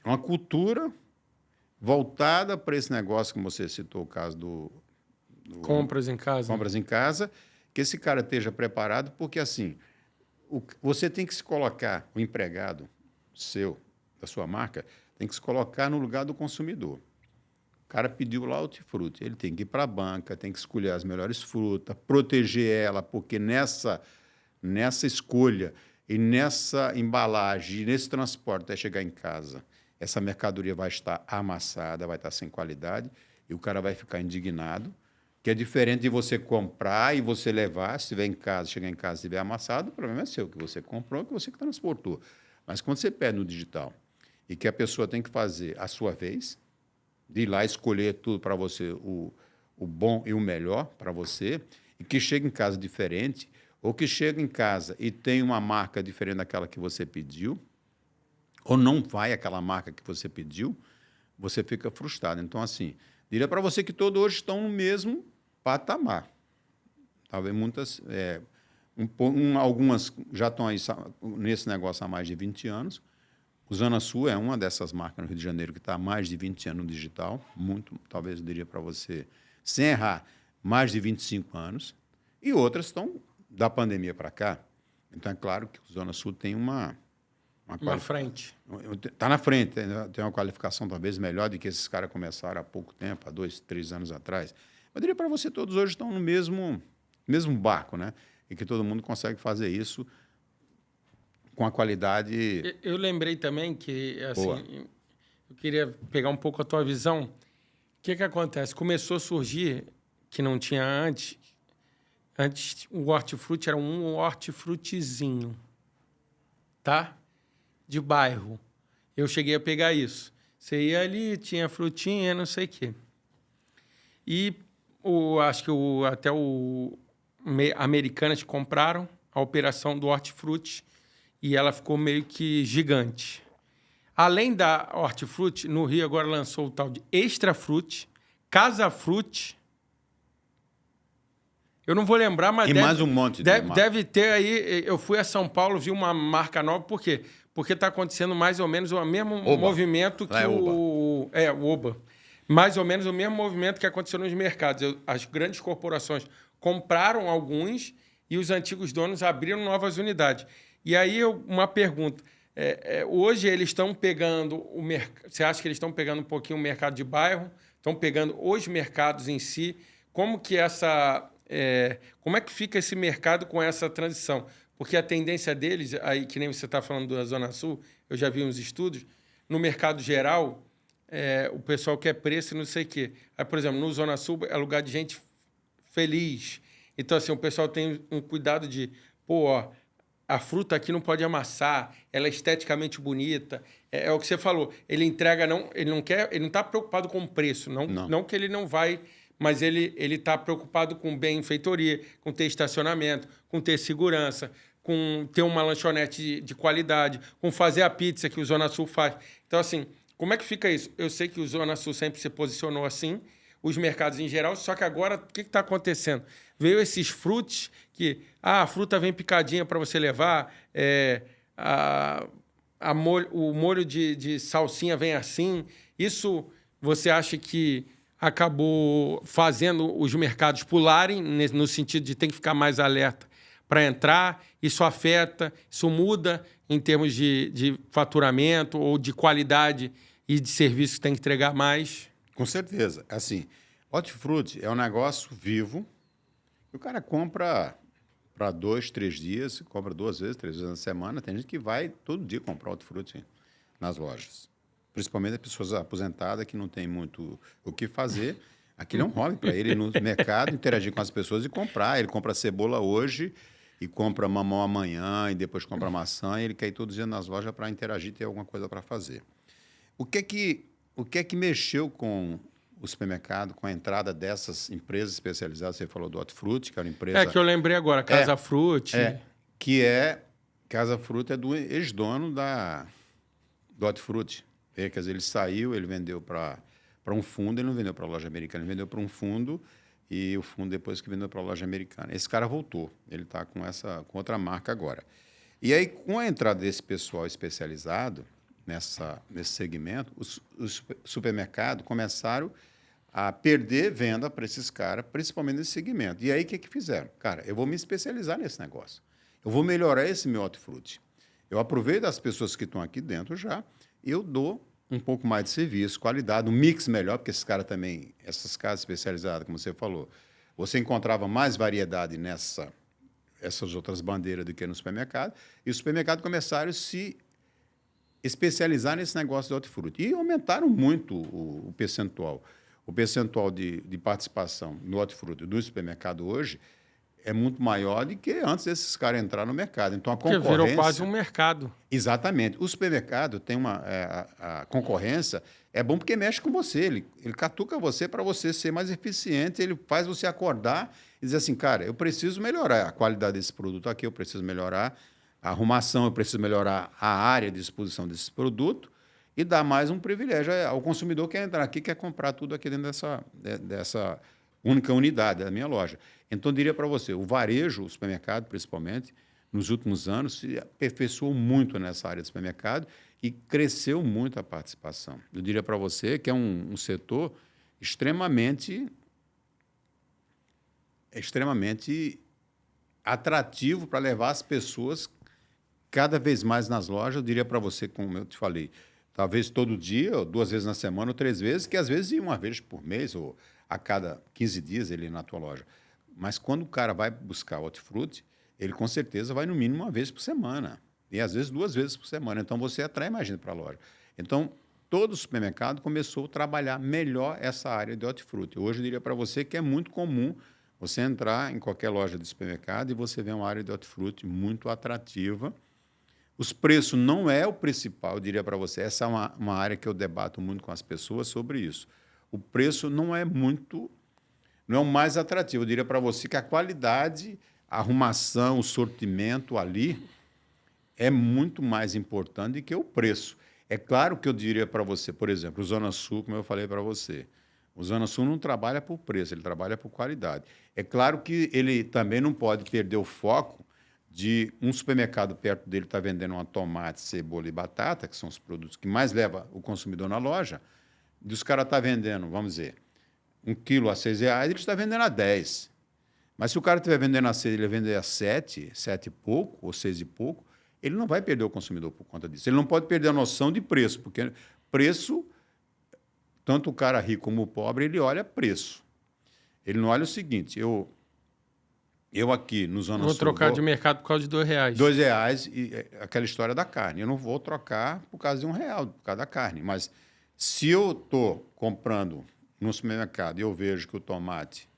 uma cultura voltada para esse negócio, como você citou o caso do Compras em casa. Compras em casa, que esse cara esteja preparado, porque assim, você tem que se colocar, o empregado seu, da sua marca, tem que se colocar no lugar do consumidor. O cara pediu lá o hortifruti, ele tem que ir para a banca, tem que escolher as melhores frutas, proteger ela, porque nessa escolha e nessa embalagem, e nesse transporte até chegar em casa, essa mercadoria vai estar amassada, vai estar sem qualidade, e o cara vai ficar indignado, que é diferente de você comprar e você levar, se estiver em casa, chegar em casa e estiver amassado, o problema é seu, que você comprou, que você que transportou. Mas quando você pede no digital e que a pessoa tem que fazer a sua vez, de ir lá escolher tudo para você, o bom e o melhor para você, e que chega em casa diferente, ou que chega em casa e tem uma marca diferente daquela que você pediu, ou não vai aquela marca que você pediu, você fica frustrado. Então, assim, diria para você que todos hoje estão no mesmo patamar. Talvez muitas, algumas já estão aí nesse negócio há mais de 20 anos. O Zona Sul é uma dessas marcas no Rio de Janeiro que está há mais de 20 anos no digital, muito, talvez eu diria para você, sem errar, mais de 25 anos. E outras estão da pandemia para cá. Então, é claro que o Zona Sul tem uma frente. Está na frente, tem uma qualificação talvez melhor do que esses caras começaram há pouco tempo, há 2, 3 anos atrás. Eu diria para você, todos hoje estão no mesmo barco, né? E que todo mundo consegue fazer isso com a qualidade. Eu lembrei também que, Boa. assim, eu queria pegar um pouco a tua visão. O que acontece? Começou a surgir, que não tinha antes o hortifruti era um hortifrutizinho, tá? De bairro. Eu cheguei a pegar isso. Você ia ali, tinha frutinha, não sei o quê. E acho que até o Americanas compraram a operação do hortifruti e ela ficou meio que gigante. Além da hortifruti, no Rio agora lançou o tal de Extrafruti, Casafruti. Eu não vou lembrar, mas mais um monte de marca. Deve ter aí. Eu fui a São Paulo, vi uma marca nova. Por quê? Porque está acontecendo mais ou menos o mesmo movimento que o Oba. Mais ou menos o mesmo movimento que aconteceu nos mercados. As grandes corporações compraram alguns e os antigos donos abriram novas unidades. E aí, uma pergunta. Hoje eles estão pegando o mercado. Você acha que eles estão pegando um pouquinho o mercado de bairro? Estão pegando os mercados em si? Como que como é que fica esse mercado com essa transição? Porque a tendência deles, aí que nem você está falando da Zona Sul, eu já vi uns estudos, no mercado geral, o pessoal quer preço e não sei o quê. Aí, por exemplo, no Zona Sul é lugar de gente feliz. Então, assim, o pessoal tem um cuidado de, a fruta aqui não pode amassar, ela é esteticamente bonita. É o que você falou, ele entrega, ele não está preocupado com o preço, não que ele não vai... Mas ele está preocupado com benfeitoria, com ter estacionamento, com ter segurança, com ter uma lanchonete de qualidade, com fazer a pizza que o Zona Sul faz. Então, assim, como é que fica isso? Eu sei que o Zona Sul sempre se posicionou assim, os mercados em geral, só que agora, o que está acontecendo? Veio esses frutos que... a fruta vem picadinha para você levar, o molho de salsinha vem assim. Isso, você acha que... acabou fazendo os mercados pularem, no sentido de ter que ficar mais alerta para entrar. Isso afeta, isso muda em termos de faturamento ou de qualidade e de serviço que tem que entregar mais? Com certeza. Assim, hortifruti é um negócio vivo que o cara compra para 2, 3 dias, compra 2 vezes, 3 vezes na semana. Tem gente que vai todo dia comprar hortifruti nas lojas. Principalmente as pessoas aposentadas que não tem muito o que fazer. Aquilo é um hobby para ele ir no mercado, interagir com as pessoas e comprar. Ele compra cebola hoje e compra mamão amanhã e depois compra maçã. E ele quer ir todos os dias nas lojas para interagir e ter alguma coisa para fazer. O que é que mexeu com o supermercado com a entrada dessas empresas especializadas. Você falou do Hortifruti, que era uma empresa... que eu lembrei agora, Casa Frutti. Casa Frutti é do ex-dono do Hortifruti. Quer dizer, ele saiu, ele vendeu para um fundo, ele não vendeu para a loja americana, ele vendeu para um fundo e o fundo depois que vendeu para a loja americana. Esse cara voltou, ele está com outra marca agora. E aí, com a entrada desse pessoal especializado nesse segmento, os supermercados começaram a perder venda para esses caras, principalmente nesse segmento. E aí, o que fizeram? Cara, eu vou me especializar nesse negócio. Eu vou melhorar esse meu hortifruti. Eu aproveito as pessoas que estão aqui dentro já, eu dou um pouco mais de serviço, qualidade, um mix melhor, porque esses caras também, essas casas especializadas, como você falou, você encontrava mais variedade essas outras bandeiras do que no supermercado, e os supermercados começaram a se especializar nesse negócio de hortifruti. E aumentaram muito o percentual. O percentual de participação no hortifruti do supermercado hoje é muito maior do que antes desses caras entrarem no mercado. Então, a concorrência... Porque virou quase um mercado. Exatamente. O supermercado tem a concorrência, é bom porque mexe com você. Ele catuca você para você ser mais eficiente, ele faz você acordar e dizer assim, cara, eu preciso melhorar a qualidade desse produto aqui, eu preciso melhorar a arrumação, eu preciso melhorar a área de exposição desse produto e dar mais um privilégio ao consumidor que quer entrar aqui, quer comprar tudo aqui dentro dessa única unidade da minha loja. Então, eu diria para você, o varejo, o supermercado, principalmente, nos últimos anos, se aperfeiçoou muito nessa área de supermercado e cresceu muito a participação. Eu diria para você que é um setor extremamente atrativo para levar as pessoas cada vez mais nas lojas. Eu diria para você, como eu te falei, talvez todo dia, ou 2 vezes na semana, ou 3 vezes, que às vezes ia 1 vez por mês, ou a cada 15 dias ele ia na tua loja. Mas quando o cara vai buscar hortifruti, ele com certeza vai no mínimo 1 vez por semana. E às vezes 2 vezes por semana. Então você atrai mais gente para a loja. Então, todo o supermercado começou a trabalhar melhor essa área de hortifruti. Hoje eu diria para você que é muito comum você entrar em qualquer loja de supermercado e você vê uma área de hortifruti muito atrativa. Os preços não é o principal, eu diria para você. Essa é uma área que eu debato muito com as pessoas sobre isso. O preço não é o mais atrativo. Eu diria para você que a qualidade, a arrumação, o sortimento ali é muito mais importante do que o preço. É claro que eu diria para você, por exemplo, o Zona Sul, como eu falei para você, o Zona Sul não trabalha por preço, ele trabalha por qualidade. É claro que ele também não pode perder o foco de um supermercado perto dele estar vendendo uma tomate, cebola e batata, que são os produtos que mais levam o consumidor na loja, e os caras estão vendendo, vamos dizer, 1 quilo a R$6, ele está vendendo a 10. Mas se o cara estiver vendendo a 6, ele vender a 7, 7 e pouco, ou 6 e pouco, ele não vai perder o consumidor por conta disso. Ele não pode perder a noção de preço, porque preço, tanto o cara rico como o pobre, ele olha preço. Ele não olha o seguinte, eu aqui no Zona Sul... Vou trocar de mercado por causa de R$2. R$2 e aquela história da carne. Eu não vou trocar por causa de R$1, por causa da carne. Mas se eu estou comprando no supermercado e eu vejo que o tomate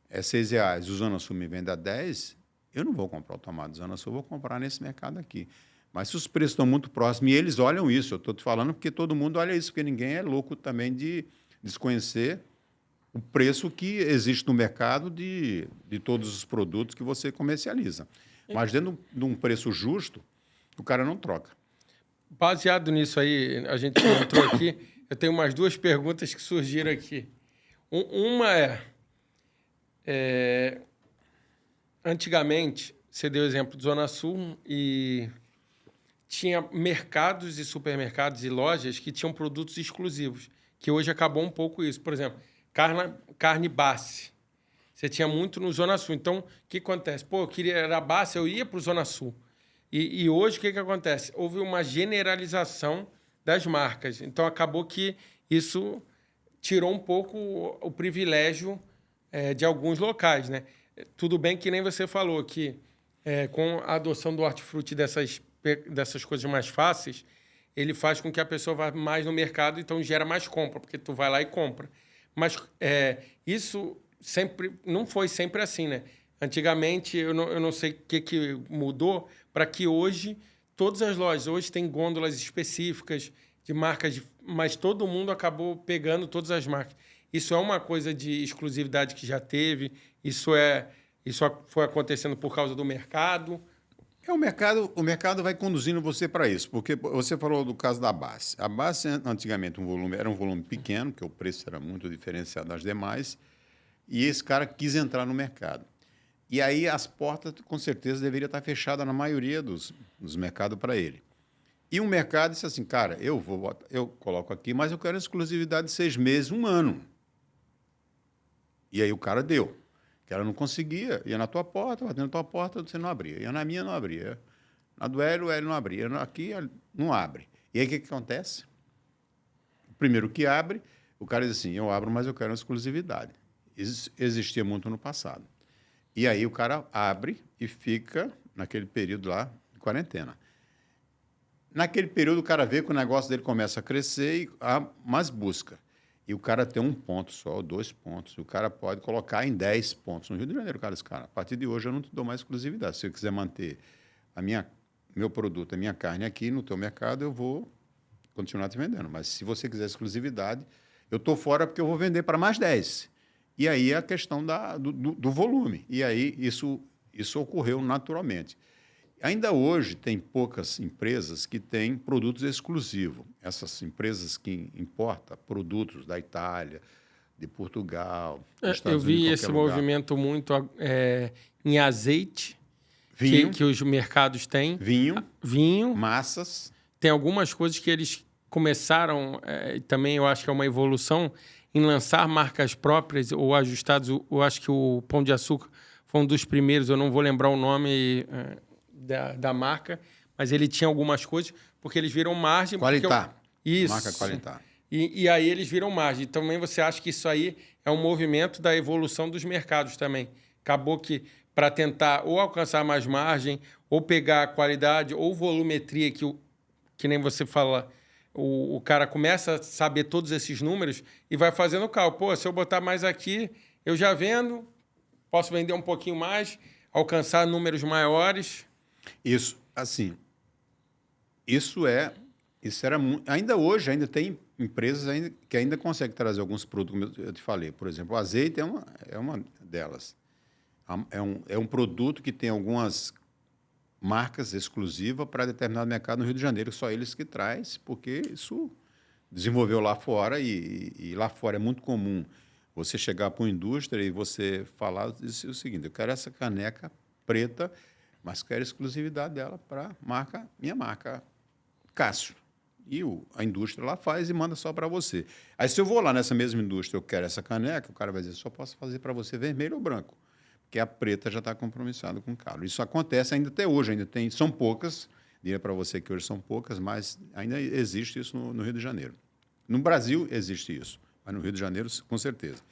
é R$6, o Zona Sul me vende a 10, eu não vou comprar o tomate do Zona Sul, eu vou comprar nesse mercado aqui. Mas se os preços estão muito próximos, e eles olham isso, eu estou te falando porque todo mundo olha isso, porque ninguém é louco também de desconhecer o preço que existe no mercado de todos os produtos que você comercializa. Mas dentro de um preço justo, o cara não troca. Baseado nisso aí, a gente entrou aqui, eu tenho umas 2 perguntas que surgiram aqui. Uma antigamente, você deu o exemplo de Zona Sul e tinha mercados e supermercados e lojas que tinham produtos exclusivos, que hoje acabou um pouco isso. Por exemplo, carne Bassi. Você tinha muito no Zona Sul. Então, o que acontece? Pô, eu queria era Bassi, eu ia para o Zona Sul. E hoje, o que acontece? Houve uma generalização das marcas. Então, acabou que isso tirou um pouco o privilégio de alguns locais, né? Tudo bem que nem você falou, que com a adoção do hortifruti dessas coisas mais fáceis, ele faz com que a pessoa vá mais no mercado, então gera mais compra, porque tu vai lá e compra. Mas isso não foi sempre assim, né? Antigamente, eu não sei o que mudou para que hoje todas as lojas hoje têm gôndolas específicas, de marcas, mas todo mundo acabou pegando todas as marcas. Isso é uma coisa de exclusividade que já teve? Isso foi acontecendo por causa do mercado? O mercado vai conduzindo você para isso, porque você falou do caso da Basf. A Basf, antigamente, era um volume pequeno, porque o preço era muito diferenciado das demais, e esse cara quis entrar no mercado. E aí as portas, com certeza, deveriam estar fechadas na maioria dos mercados para ele. E o mercado disse assim, cara, eu coloco aqui, mas eu quero exclusividade de 6 meses, 1 ano. E aí o cara deu. O cara não conseguia, ia na tua porta, batendo na tua porta, você não abria. Ia na minha, não abria. Na do Hélio, o Hélio não abria. Aqui, não abre. E aí o que acontece? O primeiro que abre, o cara diz assim, eu abro, mas eu quero uma exclusividade. Isso existia muito no passado. E aí o cara abre e fica, naquele período lá, de quarentena. Naquele período, o cara vê que o negócio dele começa a crescer e há mais busca. E o cara tem 1 ponto só, 2 pontos. O cara pode colocar em 10 pontos. No Rio de Janeiro, cara, a partir de hoje eu não te dou mais exclusividade. Se eu quiser manter meu produto, a minha carne aqui no teu mercado, eu vou continuar te vendendo. Mas se você quiser exclusividade, eu estou fora porque eu vou vender para mais 10. E aí é a questão do volume. E aí isso ocorreu naturalmente. Ainda hoje, tem poucas empresas que têm produtos exclusivos. Essas empresas que importam produtos da Itália, de Portugal, dos Estados Eu vi Unidos, esse qualquer lugar. movimento muito em azeite, Vinho, que os mercados têm. Vinho. massas. Tem algumas coisas que eles começaram, também eu acho que é uma evolução, em lançar marcas próprias ou ajustadas. Eu acho que o Pão de Açúcar foi um dos primeiros, eu não vou lembrar o nome... Da marca, mas ele tinha algumas coisas, porque eles viram margem... Qualitá. Isso. Marca Qualitá. E aí eles viram margem. Também você acha que isso aí é um movimento da evolução dos mercados também. Acabou que, para tentar ou alcançar mais margem, ou pegar a qualidade, ou volumetria, que nem você fala, o cara começa a saber todos esses números e vai fazendo o cálculo. Pô, se eu botar mais aqui, eu já vendo, posso vender um pouquinho mais, alcançar números maiores... Isso, assim, ainda hoje ainda tem empresas que ainda conseguem trazer alguns produtos, como eu te falei. Por exemplo, o azeite é uma delas. É um produto que tem algumas marcas exclusivas para determinado mercado no Rio de Janeiro, só eles que traz, porque isso desenvolveu lá fora e lá fora é muito comum você chegar para uma indústria e você falar o seguinte, eu quero essa caneca preta, mas quero exclusividade dela para minha marca Cássio. E a indústria lá faz e manda só para você. Aí, se eu vou lá nessa mesma indústria, eu quero essa caneca, o cara vai dizer, só posso fazer para você vermelho ou branco, porque a preta já está compromissada com o calo. Isso acontece ainda até hoje, são poucas, diria para você que hoje são poucas, mas ainda existe isso no Rio de Janeiro. No Brasil existe isso, mas no Rio de Janeiro, com certeza.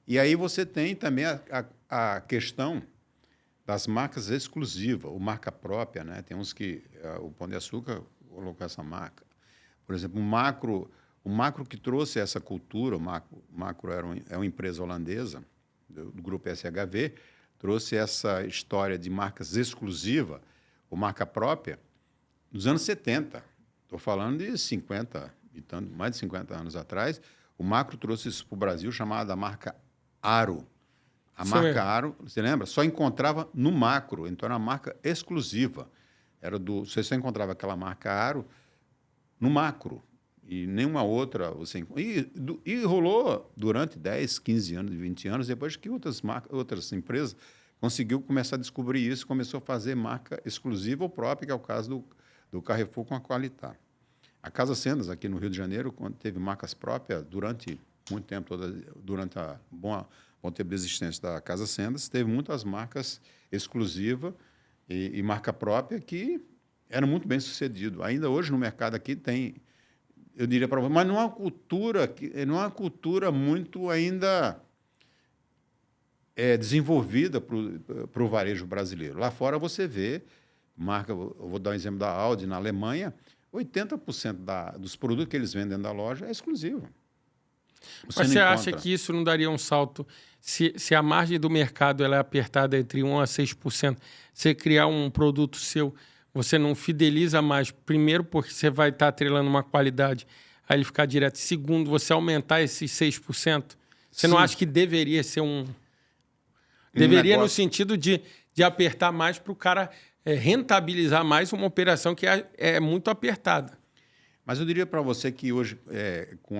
E aí você tem também a questão das marcas exclusivas, ou marca própria, né? Tem uns que o Pão de Açúcar colocou essa marca. Por exemplo, o Macro que trouxe essa cultura, o Macro é uma empresa holandesa, do grupo SHV, trouxe essa história de marcas exclusivas, ou marca própria, nos anos 70. Estou falando de 50 e tanto, mais de 50 anos atrás. O Macro trouxe isso para o Brasil, chamada marca Aro. A marca Aro, você lembra? Só encontrava no Macro, então era uma marca exclusiva. Você só encontrava aquela marca Aro no Macro e nenhuma outra. E rolou durante 10, 15 anos, 20 anos, depois que outras empresas conseguiu começar a descobrir isso, começou a fazer marca exclusiva ou própria, que é o caso do Carrefour com a Qualitá. A Casa Sendas, aqui no Rio de Janeiro, quando teve marcas próprias durante muito tempo, durante a bom tempo de existência da Casa Sendas, teve muitas marcas exclusivas e marca própria que eram muito bem sucedidas. Ainda hoje no mercado aqui tem, eu diria para você, mas não é uma cultura muito ainda desenvolvida para o varejo brasileiro. Lá fora você vê marca, eu vou dar um exemplo da Audi na Alemanha, 80% dos produtos que eles vendem dentro da loja é exclusivo. Mas você acha que isso não daria um salto? Se a margem do mercado ela é apertada entre 1% a 6%, você criar um produto seu você não fideliza mais. Primeiro, porque você vai estar atrelando uma qualidade a ele ficar direto. Segundo, você aumentar esses 6%. Você não acha que deveria ser Deveria no sentido de apertar mais para o cara rentabilizar mais uma operação que é muito apertada. Mas eu diria para você que hoje, com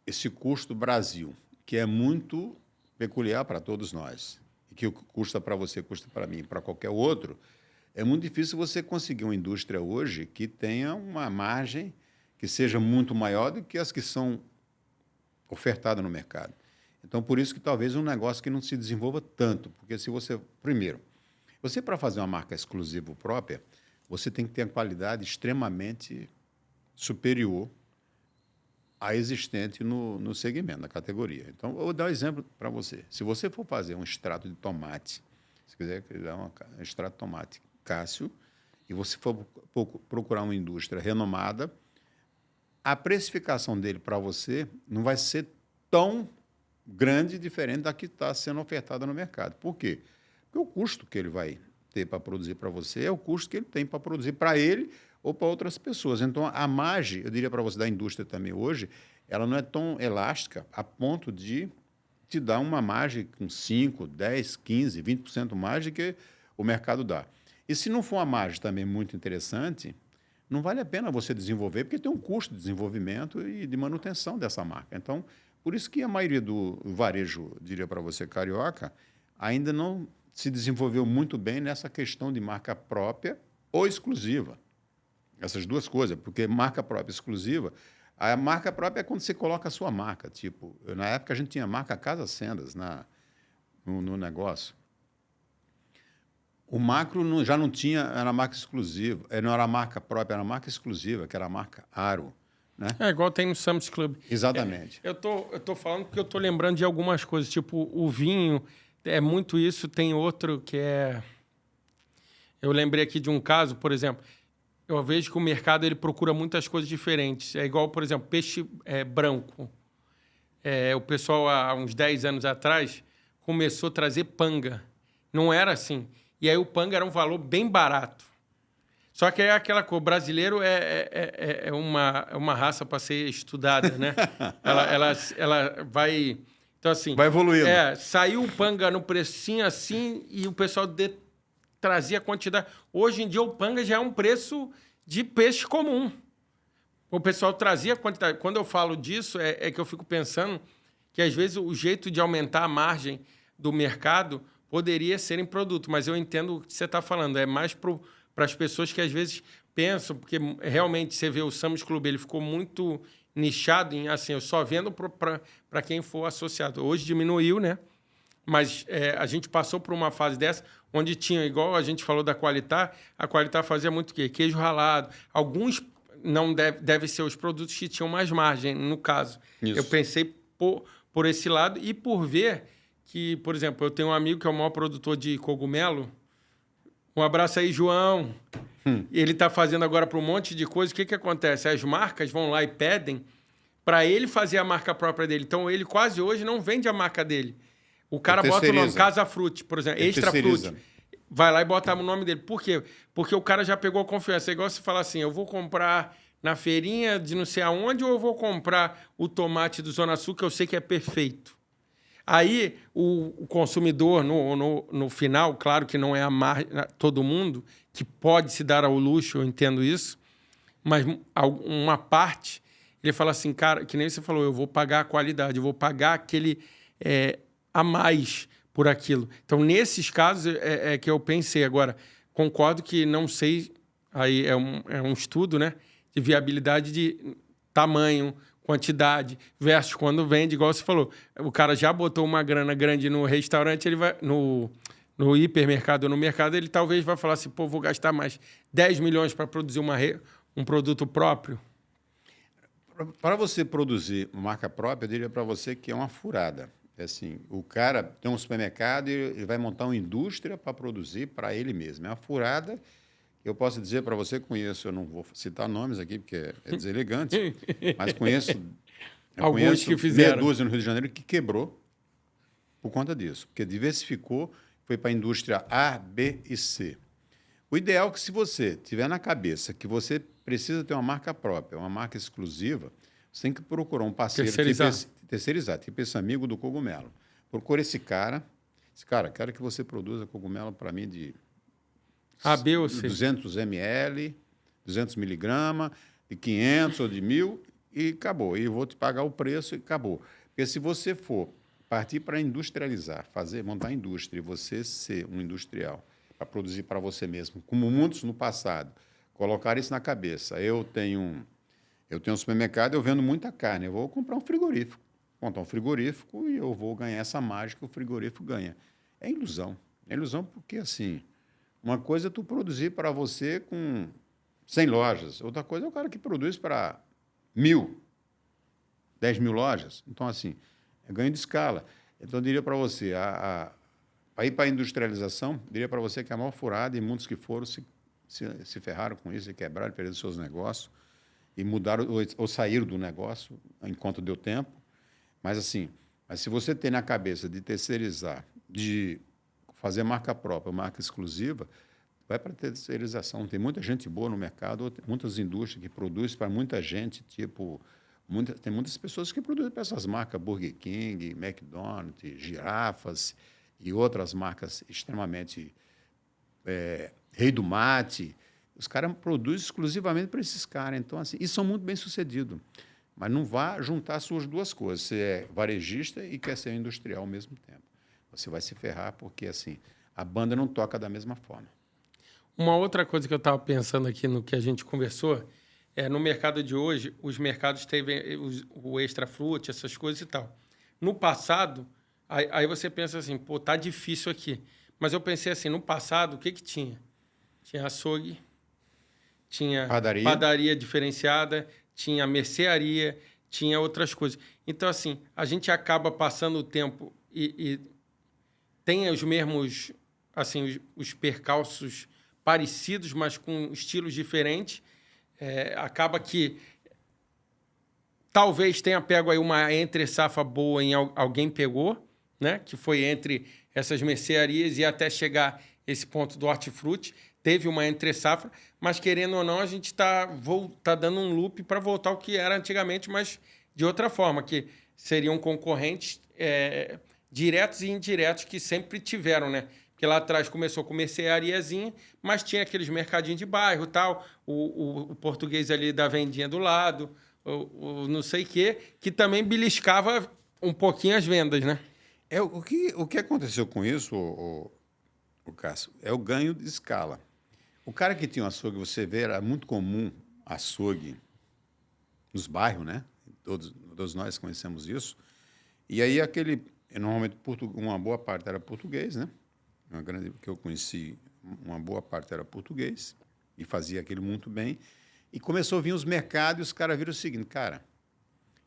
esse custo Brasil, que é muito peculiar para todos nós, e que custa para você, custa para mim, para qualquer outro, é muito difícil você conseguir uma indústria hoje que tenha uma margem que seja muito maior do que as que são ofertadas no mercado. Então, por isso que talvez um negócio que não se desenvolva tanto, porque se você, primeiro, você para fazer uma marca exclusiva própria, você tem que ter uma qualidade extremamente superior à existente no segmento, na categoria. Então, eu vou dar um exemplo para você. Se você for fazer um extrato de tomate, se quiser um extrato de tomate Cássio, e você for procurar uma indústria renomada, a precificação dele para você não vai ser tão grande diferente da que está sendo ofertada no mercado. Por quê? Porque o custo que ele vai ter para produzir para você é o custo que ele tem para produzir para ele ou para outras pessoas. Então, a margem, eu diria para você, da indústria também hoje, ela não é tão elástica a ponto de te dar uma margem com 5, 10, 15, 20% margem que o mercado dá. E se não for uma margem também muito interessante, não vale a pena você desenvolver, porque tem um custo de desenvolvimento e de manutenção dessa marca. Então, por isso que a maioria do varejo, diria para você, carioca, ainda não se desenvolveu muito bem nessa questão de marca própria ou exclusiva. Essas duas coisas, porque marca própria e exclusiva, a marca própria é quando você coloca a sua marca. Tipo, na época a gente tinha marca Casa Sendas no negócio. O macro já não tinha, era marca exclusiva, não era marca própria, era marca exclusiva, que era a marca Aro. Né? É igual tem no Sam's Club. Exatamente. Eu tô falando porque eu tô lembrando de algumas coisas, tipo o vinho, é muito isso. Tem outro que é... Eu lembrei aqui de um caso, por exemplo, eu vejo que o mercado ele procura muitas coisas diferentes. É igual, por exemplo, peixe branco. O pessoal, há uns 10 anos atrás, começou a trazer panga. Não era assim. E aí o panga era um valor bem barato. Só que é aquela coisa, o brasileiro é uma raça para ser estudada, né? ela vai... Então, assim... Vai evoluindo. Saiu o panga no precinho assim e o pessoal trazia quantidade. Hoje em dia o panga já é um preço de peixe comum. O pessoal trazia quantidade. Quando eu falo disso, é que eu fico pensando que, às vezes, o jeito de aumentar a margem do mercado poderia ser em produto, mas eu entendo o que você está falando. É mais para as pessoas que, às vezes, pensam, porque realmente você vê o Sam's Club, ele ficou muito nichado em, assim, eu só vendo para quem for associado. Hoje diminuiu, né? Mas a gente passou por uma fase dessa, onde tinha, igual a gente falou da Qualitá, a Qualitá fazia muito o quê? Queijo ralado. Alguns não devem ser os produtos que tinham mais margem, no caso. Isso. Eu pensei por esse lado e por ver que, por exemplo, eu tenho um amigo que é o maior produtor de cogumelo. Um abraço aí, João. Ele está fazendo agora para um monte de coisa. O que acontece? As marcas vão lá e pedem para ele fazer a marca própria dele. Então, ele quase hoje não vende a marca dele. O cara bota o nome, Casa Frutti, por exemplo, Extra Frutti. Vai lá e bota o nome dele. Por quê? Porque o cara já pegou a confiança. É igual você falar assim, eu vou comprar na feirinha de não sei aonde ou eu vou comprar o tomate do Zona Sul, que eu sei que é perfeito. Aí, o consumidor, no final, claro que não é todo mundo que pode se dar ao luxo, eu entendo isso, mas uma parte, ele fala assim, cara, que nem você falou, eu vou pagar a qualidade, eu vou pagar aquele a mais por aquilo. Então, nesses casos, é que eu pensei. Agora, concordo que não sei, aí é um estudo, né, de viabilidade de tamanho, quantidade, versus quando vende, igual você falou. O cara já botou uma grana grande no restaurante, ele vai no hipermercado ou no mercado, ele talvez vai falar assim, pô, vou gastar mais 10 milhões para produzir um produto próprio. Para você produzir uma marca própria, eu diria para você que é uma furada. É assim, o cara tem um supermercado e ele vai montar uma indústria para produzir para ele mesmo. É uma furada. Eu posso dizer para você, conheço, eu não vou citar nomes aqui, porque é deselegante, mas conheço alguns que fizeram. Meia dúzia no Rio de Janeiro que quebrou por conta disso, porque diversificou, foi para a indústria A, B e C. O ideal é que, se você tiver na cabeça que você precisa ter uma marca própria, uma marca exclusiva, você tem que procurar um parceiro terceirizar, tipo esse amigo do cogumelo. Procura esse cara. Quero que você produza cogumelo para mim de A, B ou C. 200 ml, 200 miligramas, de 500 ou de 1.000 e acabou. E eu vou te pagar o preço e acabou. Porque se você for partir para industrializar, montar indústria, e você ser um industrial, para produzir para você mesmo, como muitos no passado, colocar isso na cabeça. Eu tenho um supermercado, eu vendo muita carne, eu vou comprar um frigorífico. Montar um frigorífico e eu vou ganhar essa mágica que o frigorífico ganha. É ilusão. É ilusão porque, assim, uma coisa é tu produzir para você com 100 lojas, outra coisa é o cara que produz para 1.000, 10.000 lojas. Então, assim, é ganho de escala. Então, eu diria para você, para ir para a industrialização, diria para você que é a maior furada, e muitos que foram se ferraram com isso, e quebraram, perderam seus negócios, e mudaram ou saíram do negócio enquanto deu tempo. Mas, assim, se você tem na cabeça de terceirizar, de fazer marca própria, marca exclusiva, vai para a terceirização. Tem muita gente boa no mercado, muitas indústrias que produzem para muita gente, tem muitas pessoas que produzem para essas marcas, Burger King, McDonald's, Girafas e outras marcas extremamente... Rei do Mate. Os caras produzem exclusivamente para esses caras. Então, assim, e são muito bem-sucedidos. Mas não vá juntar as suas duas coisas. Você é varejista e quer ser industrial ao mesmo tempo. Você vai se ferrar porque, assim, a banda não toca da mesma forma. Uma outra coisa que eu estava pensando aqui no que a gente conversou no mercado de hoje, os mercados teve o extra fruit, essas coisas e tal. No passado, aí você pensa assim, pô, tá difícil aqui. Mas eu pensei assim, no passado, o que tinha? Tinha açougue, tinha padaria diferenciada, tinha mercearia, tinha outras coisas. Então, assim, a gente acaba passando o tempo e tem os mesmos, assim, os percalços parecidos, mas com estilos diferentes. Acaba que talvez tenha pego aí uma entre-safra boa em alguém pegou, né? Que foi entre essas mercearias e até chegar esse ponto do hortifruti. Teve uma entre-safra, mas, querendo ou não, a gente está dando um loop para voltar ao que era antigamente, mas de outra forma, que seriam concorrentes diretos e indiretos que sempre tiveram, né? Porque lá atrás começou com merceariazinha, mas tinha aqueles mercadinhos de bairro, tal, o português ali da vendinha do lado, o não sei o quê, que também beliscava um pouquinho as vendas, né? O que aconteceu com isso, o Cássio, é o ganho de escala. O cara que tinha um açougue, você vê, era muito comum açougue nos bairros, né? Todos nós conhecemos isso. E aí normalmente uma boa parte era português, né? Que eu conheci, uma boa parte era português e fazia aquilo muito bem. E começou a vir os mercados e os caras viram o seguinte, cara,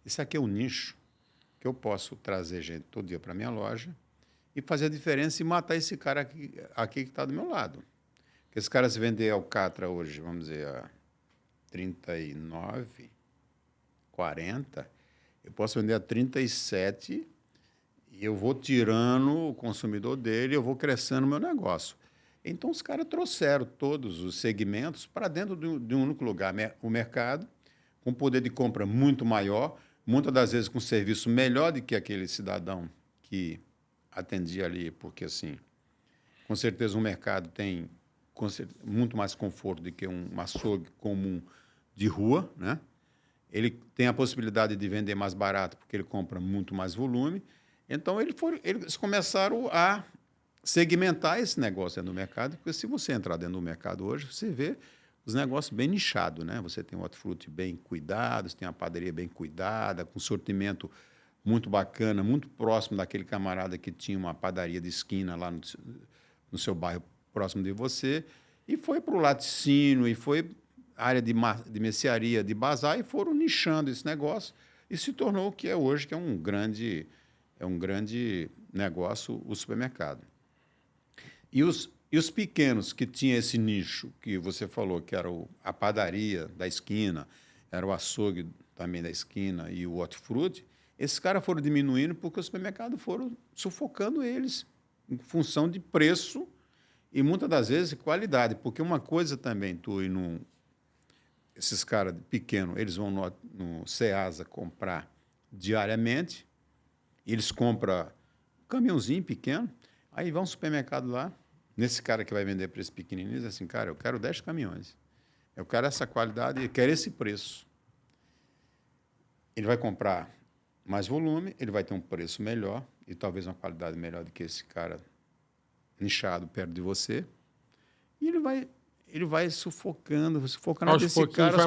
isso aqui é um nicho que eu posso trazer gente todo dia para minha loja e fazer a diferença e matar esse cara aqui que está do meu lado. Porque esse cara, se vender alcatra hoje, vamos dizer, a 39, 40, eu posso vender a 37 e eu vou tirando o consumidor dele, eu vou crescendo o meu negócio. Então, os caras trouxeram todos os segmentos para dentro de um único lugar. O mercado, com poder de compra muito maior, muitas das vezes com serviço melhor do que aquele cidadão que atendia ali, porque, assim, com certeza o mercado tem muito mais conforto do que um açougue comum de rua, né? Ele tem a possibilidade de vender mais barato porque ele compra muito mais volume. Então, eles começaram a segmentar esse negócio no mercado, porque se você entrar dentro do mercado hoje, você vê os negócios bem nichados, né? Você tem o hortifruti bem cuidado, você tem a padaria bem cuidada, com sortimento muito bacana, muito próximo daquele camarada que tinha uma padaria de esquina lá no seu bairro próximo de você, e foi para o laticínio, e foi área de mercearia, de bazar, e foram nichando esse negócio, e se tornou o que é hoje, que é um grande negócio, o supermercado. E os pequenos que tinham esse nicho que você falou, que era a padaria da esquina, era o açougue também da esquina e o hortifruti, esses caras foram diminuindo porque os supermercados foram sufocando eles em função de preço e muitas das vezes qualidade, porque uma coisa também, esses caras pequenos, eles vão no Ceasa comprar diariamente, eles compram um caminhãozinho pequeno, aí vão ao supermercado lá, nesse cara que vai vender para esse pequenininho, diz assim, cara, eu quero 10 caminhões, eu quero essa qualidade, eu quero esse preço. Ele vai comprar mais volume, ele vai ter um preço melhor e talvez uma qualidade melhor do que esse cara nichado perto de você, e ele vai sufocando esse cara, vai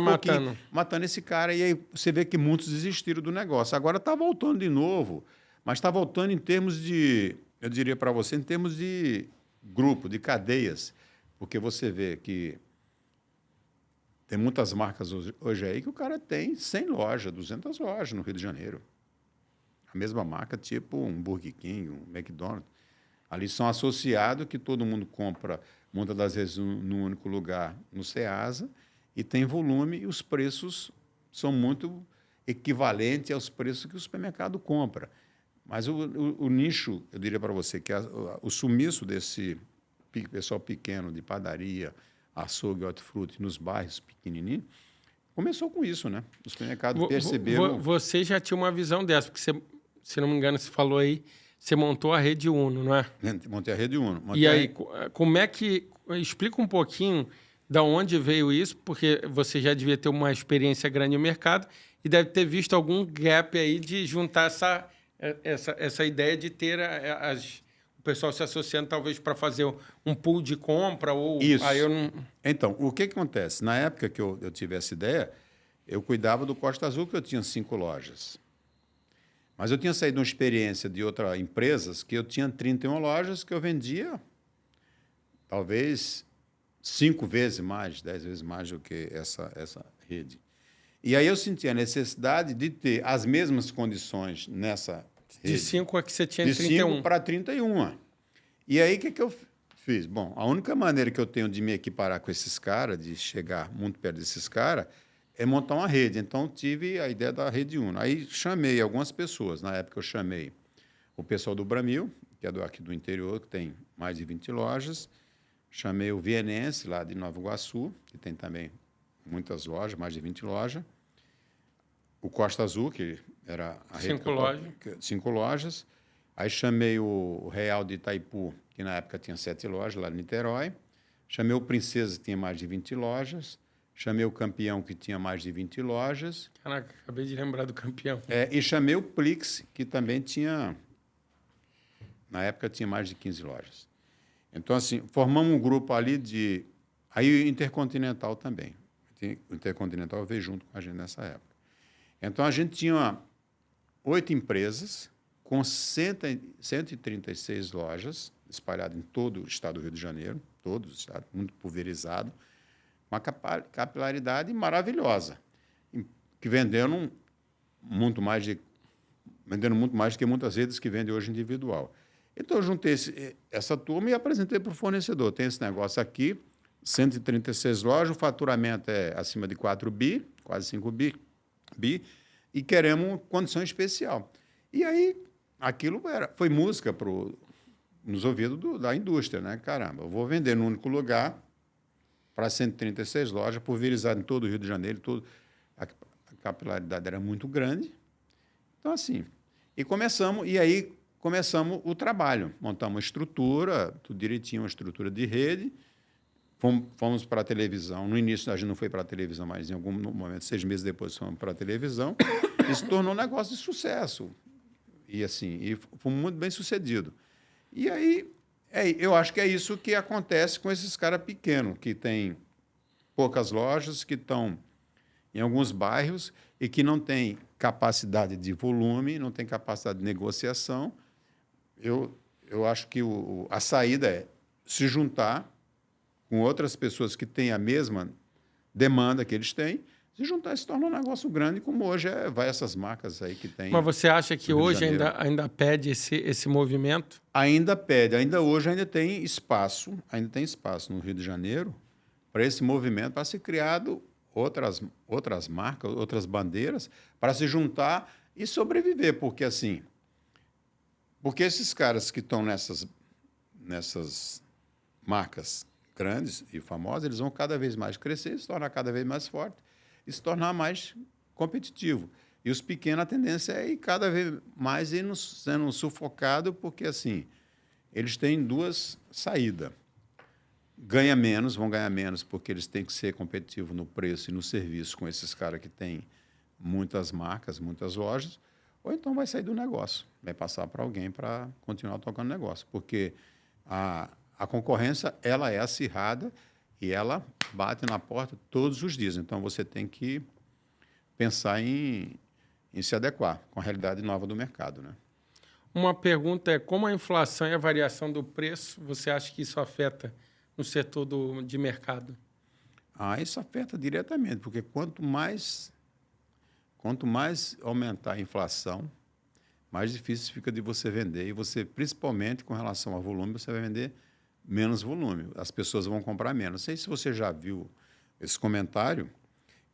matando esse cara, e aí você vê que muitos desistiram do negócio. Agora está voltando de novo, mas está voltando em termos de, eu diria para você, em termos de grupo, de cadeias, porque você vê que tem muitas marcas hoje aí que o cara tem 100 lojas, 200 lojas no Rio de Janeiro. A mesma marca, tipo um Burger King, um McDonald's. Ali são associados que todo mundo compra, muitas das vezes, num único lugar, no Ceasa, e tem volume, e os preços são muito equivalentes aos preços que o supermercado compra. Mas o nicho, eu diria para você, que o sumiço desse pessoal pequeno de padaria, açougue, hortifruti, nos bairros pequenininhos, começou com isso, né? Os supermercados perceberam... Você já tinha uma visão dessa, porque você, se não me engano, você falou aí, você montou a Rede Uno, não é? Montei a Rede Uno. E aí, como é que... Explica um pouquinho de onde veio isso, porque você já devia ter uma experiência grande no mercado e deve ter visto algum gap aí de juntar essa ideia de ter o pessoal se associando talvez para fazer um pool de compra ou... Isso. Aí eu não... Então, o que acontece? Na época que eu tive essa ideia, eu cuidava do Costa Azul, que eu tinha 5 lojas. Mas eu tinha saído de uma experiência de outras empresas que eu tinha 31 lojas que eu vendia talvez 5 vezes mais, 10 vezes mais do que essa rede. E aí eu senti a necessidade de ter as mesmas condições nessa rede. De 5 a que você tinha de 31. De 5 para 31. E aí o que eu fiz? Bom, a única maneira que eu tenho de me equiparar com esses caras, de chegar muito perto desses caras, é montar uma rede. Então, tive a ideia da Rede Uno. Aí, chamei algumas pessoas. Na época, eu chamei o pessoal do Bramil, que é aqui do interior, que tem mais de 20 lojas. Chamei o Vienense, lá de Nova Iguaçu, que tem também muitas lojas, mais de 20 lojas. O Costa Azul, que era a rede... 5 lojas. 5 lojas. Aí, chamei o Real de Itaipu, que na época tinha 7 lojas, lá em Niterói. Chamei o Princesa, que tinha mais de 20 lojas. Chamei o Campeão, que tinha mais de 20 lojas. Caraca, acabei de lembrar do Campeão. E chamei o Plix, que também tinha... Na época, tinha mais de 15 lojas. Então, assim, formamos um grupo ali de... Aí o Intercontinental também. O Intercontinental veio junto com a gente nessa época. Então, a gente tinha 8 empresas com 136 lojas espalhadas em todo o estado do Rio de Janeiro, todo o estado, muito pulverizado, uma capilaridade maravilhosa, que vendendo muito mais do que muitas redes que vendem hoje individual. Então, eu juntei essa turma e apresentei para o fornecedor. Tem esse negócio aqui, 136 lojas, o faturamento é acima de 4 bi, quase 5 bi, e queremos condição especial. E aí, aquilo foi música nos ouvidos da indústria, né? Caramba, eu vou vender num único lugar para 136 lojas, pulverizado em todo o Rio de Janeiro, a capilaridade era muito grande. Então, assim, aí começamos o trabalho, montamos uma estrutura, tudo direitinho, uma estrutura de rede, fomos para a televisão. No início, a gente não foi para a televisão, mas em algum momento, 6 meses depois, fomos para a televisão, e se tornou um negócio de sucesso. E, assim, foi muito bem sucedido. E aí, eu acho que é isso que acontece com esses caras pequenos, que têm poucas lojas, que estão em alguns bairros e que não têm capacidade de volume, não têm capacidade de negociação. Eu acho que a saída é se juntar com outras pessoas que têm a mesma demanda que eles têm, se juntar se torna um negócio grande, como hoje vai essas marcas aí que tem. Mas você acha que hoje ainda pede esse movimento? Ainda pede, hoje tem espaço no Rio de Janeiro para esse movimento, para ser criado outras marcas, outras bandeiras, para se juntar e sobreviver, porque esses caras que estão nessas marcas grandes e famosas, eles vão cada vez mais crescer, se tornar cada vez mais forte e se tornar mais competitivo. E os pequenos, a tendência é ir cada vez mais sendo sufocado, porque assim, eles têm duas saídas. Vão ganhar menos, porque eles têm que ser competitivos no preço e no serviço com esses caras que têm muitas marcas, muitas lojas, ou então vai sair do negócio, vai passar para alguém para continuar tocando negócio, porque a concorrência ela é acirrada e ela bate na porta todos os dias. Então, você tem que pensar em se adequar com a realidade nova do mercado, né? Uma pergunta é, como a inflação e a variação do preço, você acha que isso afeta no setor de mercado? Isso afeta diretamente, porque quanto mais aumentar a inflação, mais difícil fica de você vender. E você, principalmente com relação ao volume, você vai vender menos volume. As pessoas vão comprar menos. Não sei se você já viu esse comentário,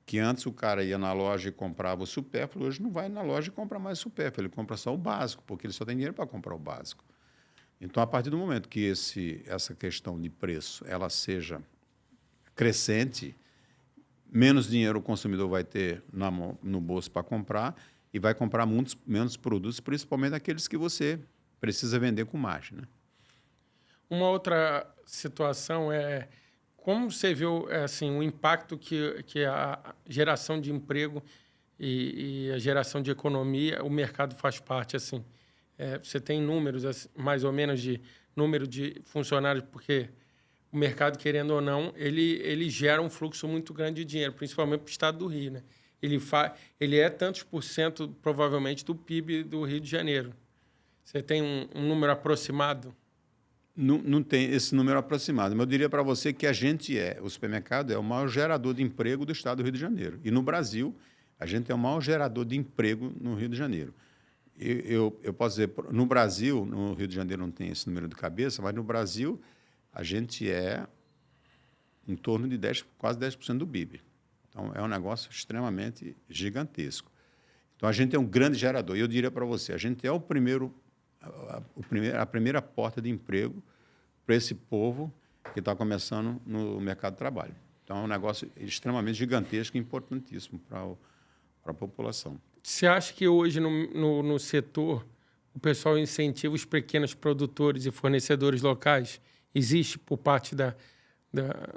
que antes o cara ia na loja e comprava o supérfluo, hoje não vai na loja e compra mais supérfluo, ele compra só o básico, porque ele só tem dinheiro para comprar o básico. Então, a partir do momento que essa questão de preço ela seja crescente, menos dinheiro o consumidor vai ter no bolso para comprar e vai comprar menos produtos, principalmente aqueles que você precisa vender com margem, né? Uma outra situação é como você viu assim, o impacto que a geração de emprego e a geração de economia, o mercado faz parte. Assim, você tem números, assim, mais ou menos, de número de funcionários, porque o mercado, querendo ou não, ele gera um fluxo muito grande de dinheiro, principalmente para o estado do Rio, né? Ele é tantos por cento, provavelmente, do PIB do Rio de Janeiro. Você tem um número aproximado? Não tem esse número aproximado, mas eu diria para você que o supermercado é o maior gerador de emprego do estado do Rio de Janeiro. E no Brasil, a gente é o maior gerador de emprego no Rio de Janeiro. Eu posso dizer, no Brasil, no Rio de Janeiro não tem esse número de cabeça, mas no Brasil a gente é em torno de quase 10% do PIB. Então, é um negócio extremamente gigantesco. Então, a gente é um grande gerador. E eu diria para você, a gente é a primeira porta de emprego para esse povo que está começando no mercado de trabalho. Então, é um negócio extremamente gigantesco e importantíssimo para a população. Você acha que hoje, no setor, o pessoal incentiva os pequenos produtores e fornecedores locais? Existe, por parte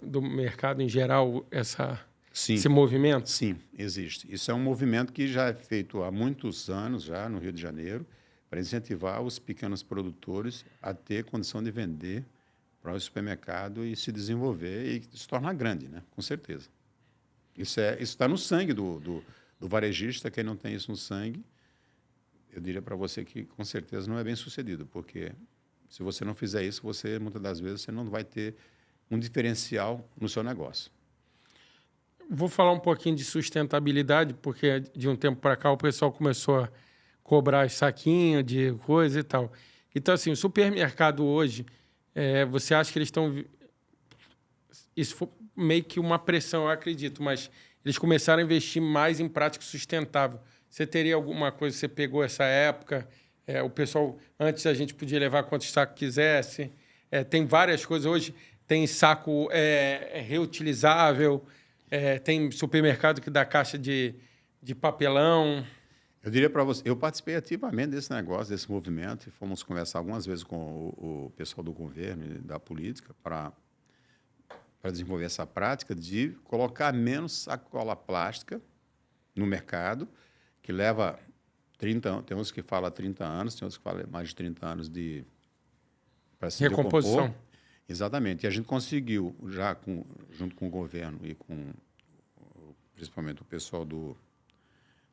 do mercado em geral, esse movimento? Sim, existe. Isso é um movimento que já é feito há muitos anos, já no Rio de Janeiro, para incentivar os pequenos produtores a ter condição de vender para o supermercado e se desenvolver e se tornar grande, né? Com certeza. Isso está no sangue do varejista. Quem não tem isso no sangue, eu diria para você que, com certeza, não é bem sucedido, porque se você não fizer isso, muitas das vezes, você não vai ter um diferencial no seu negócio. Vou falar um pouquinho de sustentabilidade, porque de um tempo para cá o pessoal começou a cobrar saquinho de coisa e tal. Então, assim, o supermercado hoje, você acha que eles estão... Isso foi meio que uma pressão, eu acredito, mas eles começaram a investir mais em prática sustentável. Você teria alguma coisa, você pegou essa época, o pessoal, antes a gente podia levar quantos sacos quisesse, tem várias coisas hoje, tem saco reutilizável, tem supermercado que dá caixa de papelão. Eu diria para você, eu participei ativamente desse negócio, desse movimento, e fomos conversar algumas vezes com o pessoal do governo e da política para desenvolver essa prática de colocar menos sacola plástica no mercado, que leva 30 anos, tem uns que falam 30 anos, tem outros que falam mais de 30 anos para se recomposição. Decompor. Exatamente. E a gente conseguiu, já junto com o governo e com principalmente o pessoal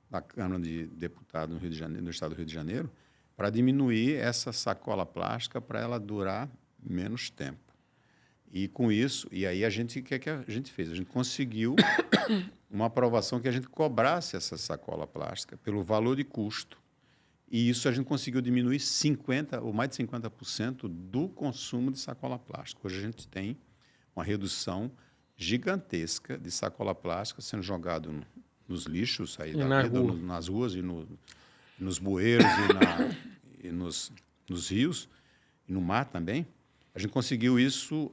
da Câmara de Deputados no Rio de Janeiro, no estado do Rio de Janeiro, para diminuir essa sacola plástica para ela durar menos tempo. E com isso, e aí o que a gente fez? A gente conseguiu uma aprovação que a gente cobrasse essa sacola plástica pelo valor de custo. E isso a gente conseguiu diminuir mais de 50% do consumo de sacola plástica. Hoje a gente tem uma redução gigantesca de sacola plástica sendo jogado nos lixos aí da vida, nas ruas e nos bueiros e nos rios e no mar também. A gente conseguiu isso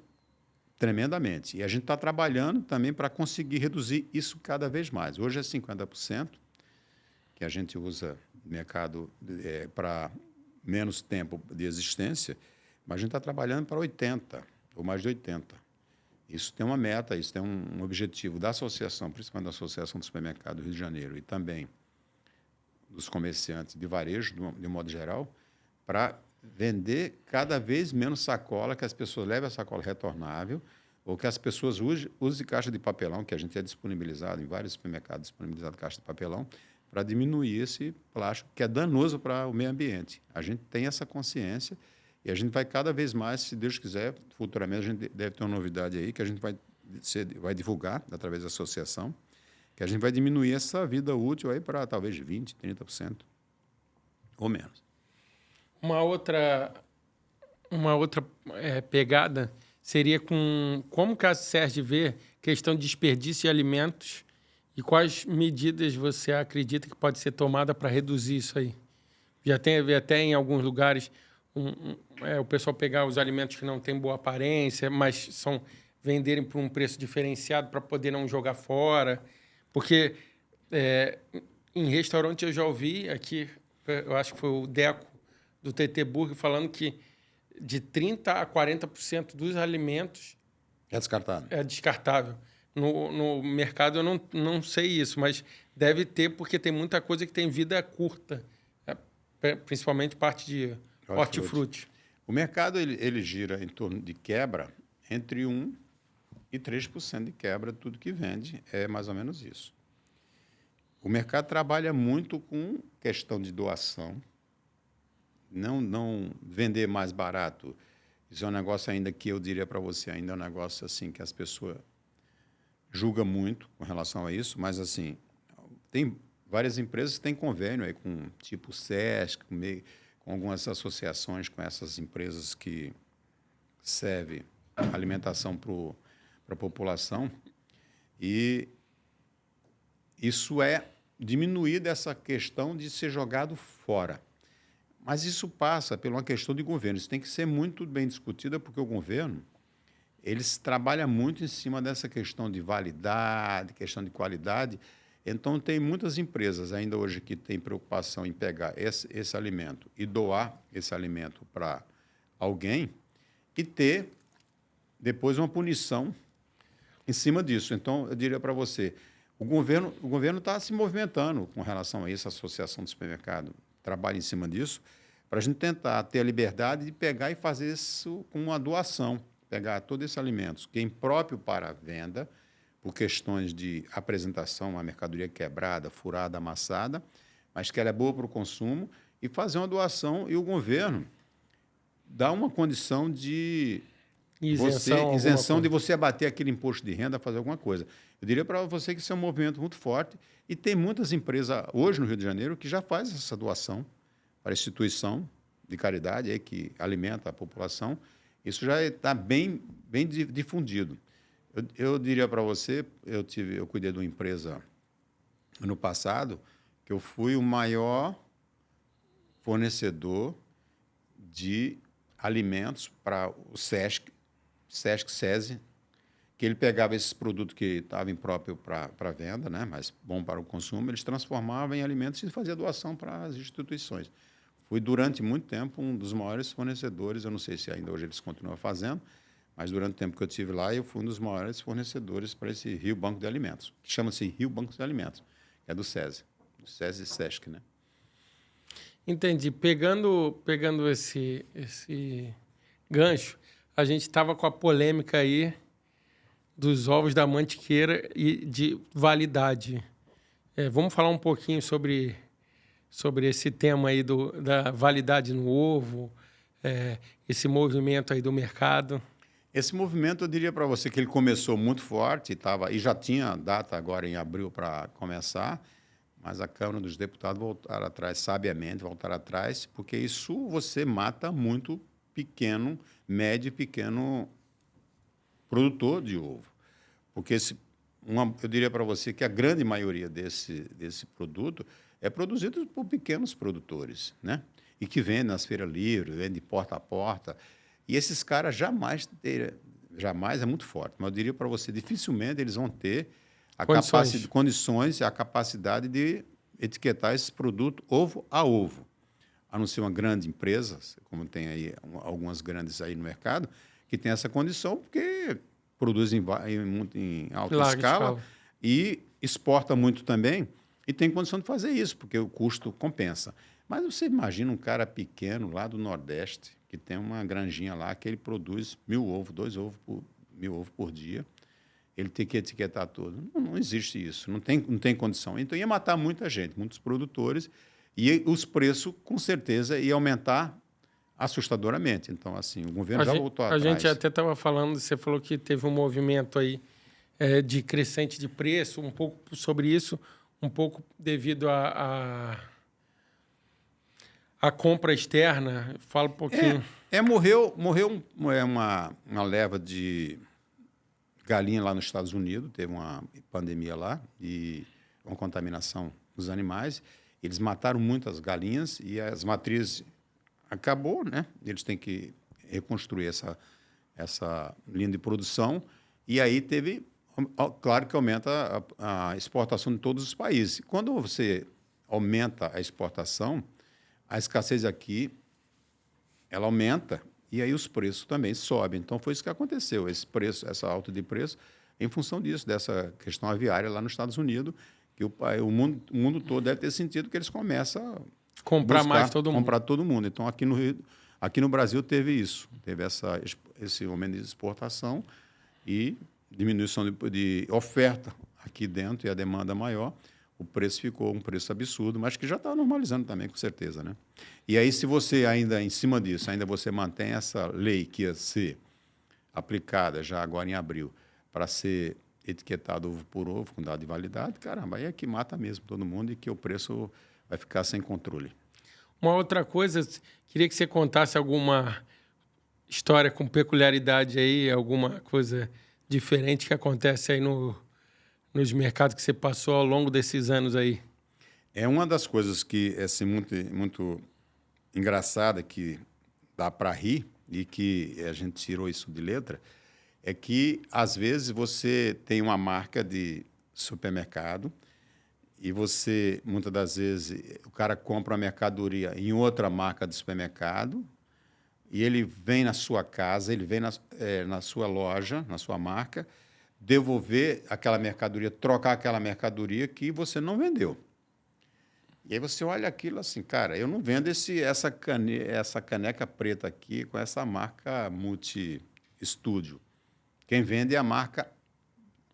tremendamente. E a gente está trabalhando também para conseguir reduzir isso cada vez mais. Hoje é 50%, que a gente usa no mercado para menos tempo de existência, mas a gente está trabalhando para 80%, ou mais de 80%. Isso tem uma meta, isso tem um objetivo da associação, principalmente da Associação do Supermercado do Rio de Janeiro, e também dos comerciantes de varejo, de um modo geral, para vender cada vez menos sacola, que as pessoas levem a sacola retornável, ou que as pessoas usem caixa de papelão, que a gente é disponibilizado em vários supermercados, disponibilizado caixa de papelão, para diminuir esse plástico que é danoso para o meio ambiente. A gente tem essa consciência e a gente vai cada vez mais, se Deus quiser, futuramente a gente deve ter uma novidade aí que a gente vai divulgar através da associação, que a gente vai diminuir essa vida útil aí para talvez 20%, 30% ou menos. Uma outra pegada seria como que a Sérgio vê questão de desperdício de alimentos e quais medidas você acredita que pode ser tomada para reduzir isso aí. Já teve até em alguns lugares o pessoal pegar os alimentos que não têm boa aparência, mas venderem por um preço diferenciado para poder não jogar fora. Porque em restaurante eu já ouvi aqui, eu acho que foi o Deco, do TT Burger, falando que de 30% a 40% dos alimentos é descartável. É descartável. No mercado eu não sei isso, mas deve ter, porque tem muita coisa que tem vida curta, principalmente parte de hortifruti. O mercado ele gira em torno de quebra entre 1% e 3% de quebra, tudo que vende é mais ou menos isso. O mercado trabalha muito com questão de doação, não vender mais barato. Isso é um negócio ainda que eu diria para você, ainda é um negócio assim que as pessoas julgam muito com relação a isso, mas assim, tem várias empresas que têm convênio aí com tipo SESC, com algumas associações com essas empresas que servem alimentação para a população, e isso é diminuir dessa questão de ser jogado fora. Mas isso passa por uma questão de governo. Isso tem que ser muito bem discutida, porque o governo eles trabalham muito em cima dessa questão de validade, questão de qualidade. Então, tem muitas empresas ainda hoje que têm preocupação em pegar esse alimento e doar esse alimento para alguém e ter depois uma punição em cima disso. Então, eu diria para você, o governo está se movimentando com relação a isso, a Associação do Supermercado trabalha em cima disso, para a gente tentar ter a liberdade de pegar e fazer isso com uma doação, pegar todos esses alimentos que é impróprio para a venda, por questões de apresentação, uma mercadoria quebrada, furada, amassada, mas que ela é boa para o consumo, e fazer uma doação, e o governo dá uma condição de isenção de você abater aquele imposto de renda, fazer alguma coisa. Eu diria para você que isso é um movimento muito forte, e tem muitas empresas hoje no Rio de Janeiro que já fazem essa doação para instituição de caridade aí, que alimenta a população. Isso já está bem difundido. Eu diria para você, eu cuidei de uma empresa no passado, que eu fui o maior fornecedor de alimentos para o SESC, que ele pegava esses produtos que estavam impróprios para venda, né, mas bom para o consumo, eles transformavam em alimentos e faziam doação para as instituições. Fui, durante muito tempo, um dos maiores fornecedores, eu não sei se ainda hoje eles continuam fazendo, mas durante o tempo que eu estive lá, eu fui um dos maiores fornecedores para esse Rio Banco de Alimentos, que chama-se Rio Banco de Alimentos, que é do SESI e SESC, né? Entendi. Pegando esse gancho, a gente estava com a polêmica aí dos ovos da Mantiqueira e de validade. Vamos falar um pouquinho sobre esse tema aí da validade no ovo, esse movimento aí do mercado. Esse movimento, eu diria para você que ele começou muito forte, e já tinha data agora em abril para começar, mas a Câmara dos Deputados voltaram atrás, sabiamente voltaram atrás, porque isso você mata muito médio e pequeno produtor de ovo. Porque eu diria para você que a grande maioria desse produto é produzido por pequenos produtores, né? E que vendem nas feiras livres, vendem porta a porta. E esses caras jamais jamais é muito forte, mas eu diria para você, dificilmente eles vão ter condições e a capacidade de etiquetar esse produto ovo a ovo. A não ser uma grande empresa, como tem aí algumas grandes aí no mercado, que tem essa condição, porque produz em alta escala e exporta muito também, e tem condição de fazer isso, porque o custo compensa. Mas você imagina um cara pequeno lá do Nordeste, que tem uma granjinha lá, que ele produz 1.000 ovos, 1.000 ovos por dia, ele tem que etiquetar tudo. Não existe isso, não tem condição. Então, ia matar muita gente, muitos produtores, e os preços, com certeza, iam aumentar assustadoramente. Então, assim, o governo já voltou atrás. A gente até estava falando, você falou que teve um movimento aí de crescente de preço, um pouco sobre isso, um pouco devido à compra externa. Fala um pouquinho. Morreu uma leva de galinha lá nos Estados Unidos, teve uma pandemia lá e uma contaminação dos animais. Eles mataram muitas galinhas e as matrizes acabou, né? Eles têm que reconstruir essa linha de produção e aí teve, claro que aumenta a exportação de todos os países. Quando você aumenta a exportação, a escassez aqui ela aumenta e aí os preços também sobem. Então foi isso que aconteceu, essa alta de preço em função disso, dessa questão aviária lá nos Estados Unidos, que o mundo todo deve ter sentido que eles começam a comprar todo mundo. Então, aqui no Brasil teve isso. Teve esse aumento de exportação e diminuição de oferta aqui dentro e a demanda maior. O preço ficou um preço absurdo, mas que já está normalizando também, com certeza, né? E aí, se você ainda, em cima disso, ainda você mantém essa lei que ia ser aplicada já agora em abril para ser etiquetado ovo por ovo, com dado de validade, caramba, aí é que mata mesmo todo mundo e que o preço vai ficar sem controle. Uma outra coisa, queria que você contasse alguma história com peculiaridade aí, alguma coisa diferente que acontece aí nos mercados que você passou ao longo desses anos aí. É uma das coisas que é assim, muito engraçada, que dá para rir e que a gente tirou isso de letra, é que, às vezes, você tem uma marca de supermercado e você, muitas das vezes, o cara compra uma mercadoria em outra marca de supermercado e ele vem na sua casa, ele vem na sua loja, na sua marca, devolver aquela mercadoria, trocar aquela mercadoria que você não vendeu. E aí você olha aquilo assim, cara, eu não vendo essa caneca preta aqui com essa marca Multi-Estúdio. Quem vende é a marca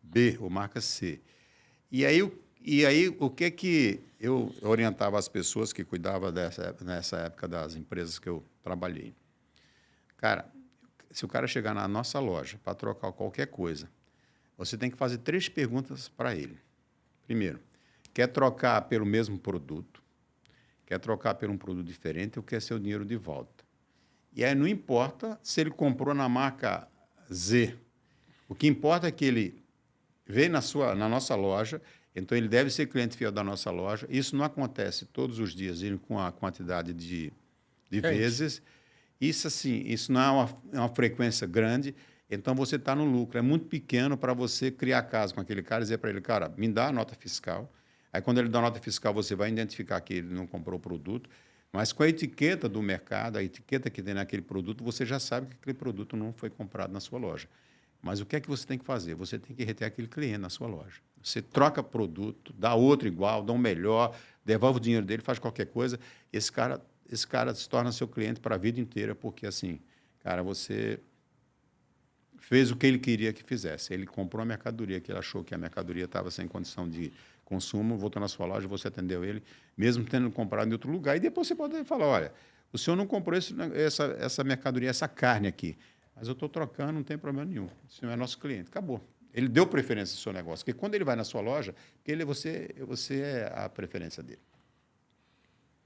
B ou marca C. E aí o que eu orientava as pessoas que cuidavam nessa época das empresas que eu trabalhei? Cara, se o cara chegar na nossa loja para trocar qualquer coisa, você tem que fazer 3 perguntas para ele. Primeiro, quer trocar pelo mesmo produto? Quer trocar por um produto diferente ou quer seu dinheiro de volta? E aí não importa se ele comprou na marca Z. O que importa é que ele veio na nossa loja, então ele deve ser cliente fiel da nossa loja. Isso não acontece todos os dias, com a quantidade de vezes. Isso não é uma frequência grande, então você está no lucro. É muito pequeno para você criar caso com aquele cara e dizer para ele, cara, me dá a nota fiscal. Aí, quando ele dá a nota fiscal, você vai identificar que ele não comprou o produto, mas com a etiqueta do mercado, a etiqueta que tem naquele produto, você já sabe que aquele produto não foi comprado na sua loja. Mas o que é que você tem que fazer? Você tem que reter aquele cliente na sua loja. Você troca produto, dá outro igual, dá um melhor, devolve o dinheiro dele, faz qualquer coisa. Esse cara se torna seu cliente para a vida inteira, porque, assim, cara, você fez o que ele queria que fizesse. Ele comprou a mercadoria, que ele achou que a mercadoria estava sem condição de consumo, voltou na sua loja, você atendeu ele, mesmo tendo comprado em outro lugar. E depois você pode falar, olha, o senhor não comprou essa mercadoria, essa carne aqui, mas eu estou trocando, não tem problema nenhum. O senhor é nosso cliente. Acabou. Ele deu preferência ao seu negócio. Porque quando ele vai na sua loja, você é a preferência dele.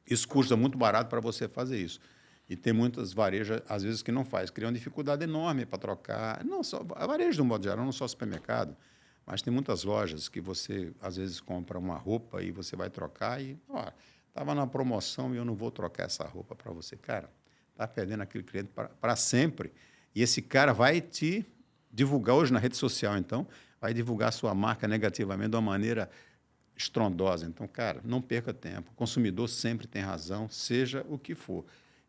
Isso custa muito barato para você fazer isso. E tem muitas varejas, às vezes, que não faz. Cria uma dificuldade enorme para trocar. Não só a varejo, de um modo geral, não só supermercado. Mas tem muitas lojas que você, às vezes, compra uma roupa e você vai trocar e, estava na promoção e eu não vou trocar essa roupa para você. Cara, está perdendo aquele cliente para sempre. E esse cara vai te divulgar hoje na rede social, então, vai divulgar a sua marca negativamente de uma maneira estrondosa. Então, cara, não perca tempo. O consumidor sempre tem razão, seja o que for.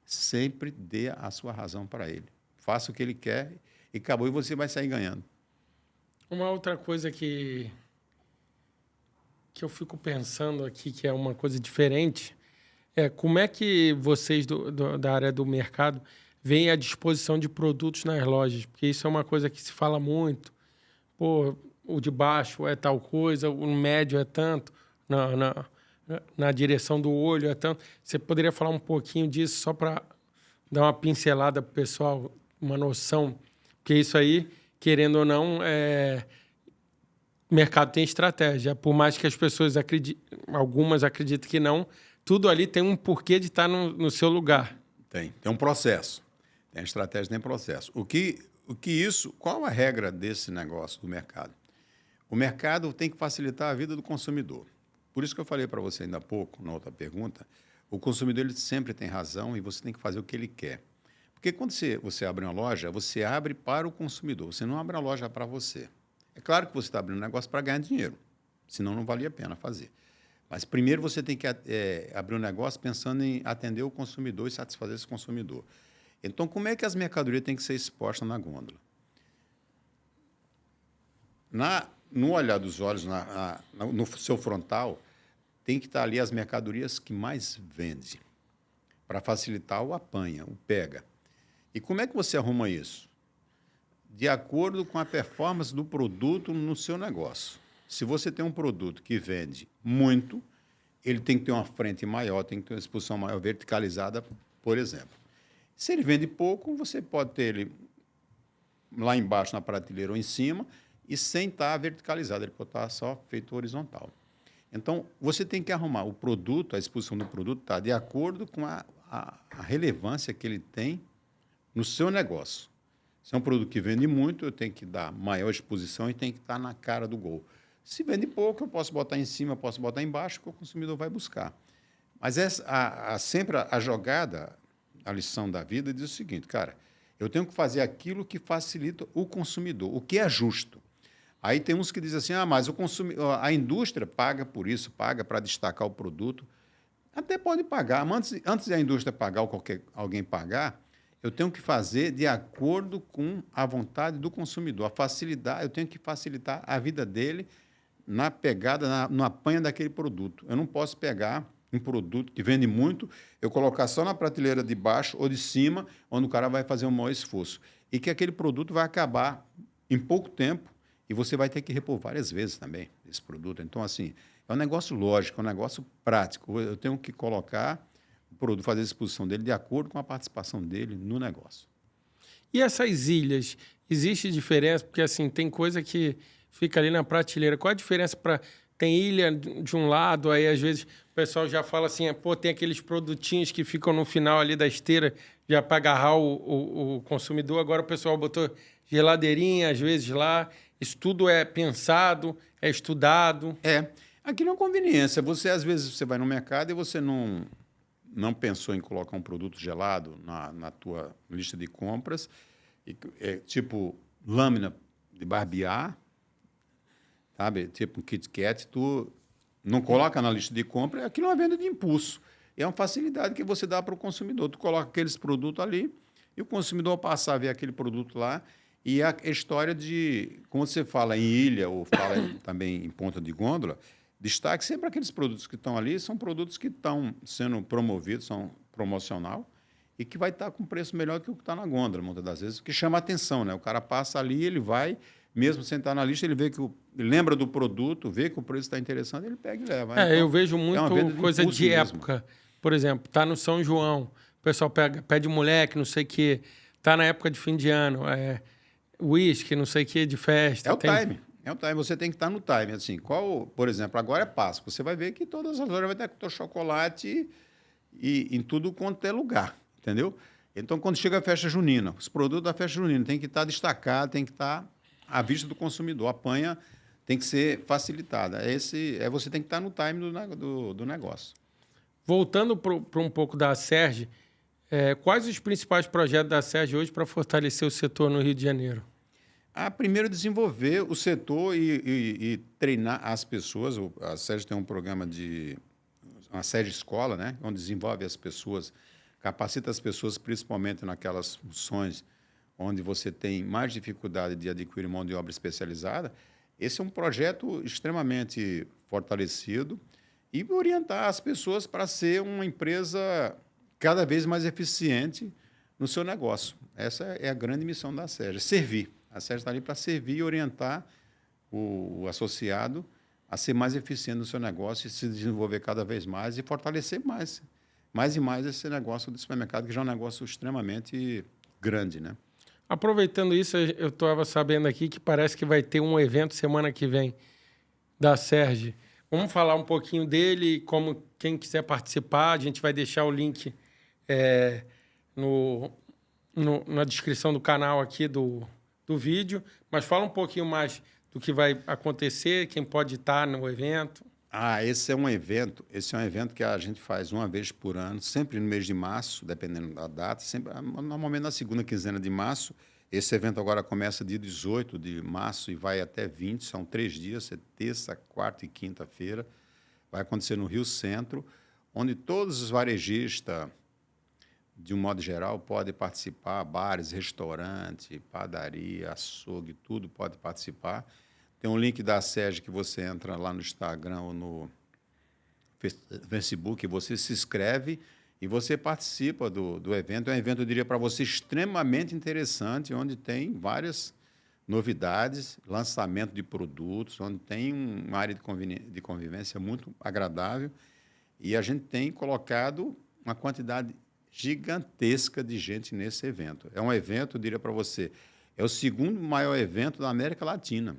Sempre dê a sua razão para ele. Faça o que ele quer e acabou, e você vai sair ganhando. Uma outra coisa que eu fico pensando aqui, que é uma coisa diferente, é como é que vocês da área do mercado veem a disposição de produtos nas lojas? Porque isso é uma coisa que se fala muito. Pô, o de baixo é tal coisa, o médio é tanto, na direção do olho é tanto. Você poderia falar um pouquinho disso só para dar uma pincelada para o pessoal, uma noção? Porque isso aí, querendo ou não, o mercado tem estratégia. Por mais que as pessoas algumas acreditem que não, tudo ali tem um porquê de estar no seu lugar. Tem um processo. Tem estratégia, tem processo. Qual a regra desse negócio do mercado? O mercado tem que facilitar a vida do consumidor. Por isso que eu falei para você ainda há pouco, na outra pergunta, o consumidor ele sempre tem razão e você tem que fazer o que ele quer. Porque quando você abre uma loja, você abre para o consumidor, você não abre a loja para você. É claro que você está abrindo um negócio para ganhar dinheiro, senão não valia a pena fazer. Mas primeiro você tem que abrir um negócio pensando em atender o consumidor e satisfazer esse consumidor. Então, como é que as mercadorias têm que ser expostas na gôndola? No olhar dos olhos, no seu frontal, tem que estar ali as mercadorias que mais vendem, para facilitar o apanha, o pega. E como é que você arruma isso? De acordo com a performance do produto no seu negócio. Se você tem um produto que vende muito, ele tem que ter uma frente maior, tem que ter uma exposição maior, verticalizada, por exemplo. Se ele vende pouco, você pode ter ele lá embaixo na prateleira ou em cima e sem estar verticalizado, ele pode estar só feito horizontal. Então, você tem que arrumar o produto, a exposição do produto está de acordo com a relevância que ele tem no seu negócio. Se é um produto que vende muito, eu tenho que dar maior exposição e tem que estar na cara do gol. Se vende pouco, eu posso botar em cima, eu posso botar embaixo, que o consumidor vai buscar. Mas sempre a jogada, a lição da vida, diz o seguinte, cara, eu tenho que fazer aquilo que facilita o consumidor, o que é justo. Aí tem uns que dizem assim, mas a indústria paga por isso, paga para destacar o produto. Até pode pagar, mas antes da indústria pagar ou alguém pagar, eu tenho que fazer de acordo com a vontade do consumidor. A facilidade, eu tenho que facilitar a vida dele na pegada, no apanha daquele produto. Eu não posso pegar um produto que vende muito, eu colocar só na prateleira de baixo ou de cima, onde o cara vai fazer um maior esforço. E que aquele produto vai acabar em pouco tempo e você vai ter que repor várias vezes também esse produto. Então, assim, é um negócio lógico, é um negócio prático. Eu tenho que colocar o produto, fazer a exposição dele de acordo com a participação dele no negócio. E essas ilhas, existe diferença? Porque, assim, tem coisa que fica ali na prateleira. Qual a diferença para... Tem ilha de um lado, aí às vezes o pessoal já fala assim, tem aqueles produtinhos que ficam no final ali da esteira já para agarrar o consumidor. Agora o pessoal botou geladeirinha, às vezes, lá. Isso tudo é pensado, é estudado. Aquilo é uma conveniência. Às vezes, você vai no mercado e você não pensou em colocar um produto gelado na tua lista de compras, tipo lâmina de barbear, sabe? Tipo um Kit Kat, tu não coloca na lista de compra, aquilo é uma venda de impulso. É uma facilidade que você dá para o consumidor. Tu coloca aqueles produtos ali e o consumidor passa a ver aquele produto lá. E a história de, como você fala em ilha ou fala também em ponta de gôndola, destaque sempre aqueles produtos que estão ali, são produtos que estão sendo promovidos, são promocional, e que vai estar com preço melhor que o que está na gôndola, muitas das vezes, o que chama a atenção, né? O cara passa ali, ele vai, mesmo sem estar na lista, ele vê ele lembra do produto, vê que o preço está interessante, ele pega e leva. Então, eu vejo muito coisa de época. Por exemplo, tá no São João, o pessoal pede moleque, não sei o quê, tá na época de fim de ano, uísque, não sei o quê, de festa. É o time. Você tem que estar no time. Assim, por exemplo, agora é Páscoa. Você vai ver que todas as lojas vai ter chocolate e em tudo quanto é lugar, entendeu? Então, quando chega a festa junina, os produtos da festa junina têm que estar destacados, tem que estar à vista do consumidor. A apanha tem que ser facilitada. Você tem que estar no time do negócio. Voltando para um pouco da Acerj, quais os principais projetos da Acerj hoje para fortalecer o setor no Rio de Janeiro? Primeiro, desenvolver o setor e treinar as pessoas. A SERJ tem um programa uma SERJ Escola, né, onde desenvolve as pessoas, capacita as pessoas, principalmente naquelas funções onde você tem mais dificuldade de adquirir mão de obra especializada. Esse é um projeto extremamente fortalecido e orientar as pessoas para ser uma empresa cada vez mais eficiente no seu negócio. Essa é a grande missão da SERJ, servir. A SERJ está ali para servir e orientar o associado a ser mais eficiente no seu negócio e se desenvolver cada vez mais e fortalecer mais e mais esse negócio do supermercado, que já é um negócio extremamente grande, né? Aproveitando isso, eu estava sabendo aqui que parece que vai ter um evento semana que vem da SERJ. Vamos falar um pouquinho dele, como quem quiser participar, a gente vai deixar o link na descrição do canal aqui do vídeo, mas fala um pouquinho mais do que vai acontecer, quem pode estar no evento. Esse é um evento que a gente faz uma vez por ano, sempre no mês de março, dependendo da data, normalmente na segunda quinzena de março. Esse evento agora começa dia 18 de março e vai até 20, são 3 dias, terça, quarta e quinta-feira. Vai acontecer no Rio Centro, onde todos os varejistas, de um modo geral, podem participar, bares, restaurante, padaria, açougue, tudo pode participar. Tem um link da SERJ que você entra lá no Instagram ou no Facebook, você se inscreve e você participa do evento. É um evento, eu diria para você, extremamente interessante, onde tem várias novidades, lançamento de produtos, onde tem uma área de convivência muito agradável. E a gente tem colocado uma quantidade gigantesca de gente nesse evento. É um evento, eu diria para você, é o segundo maior evento da América Latina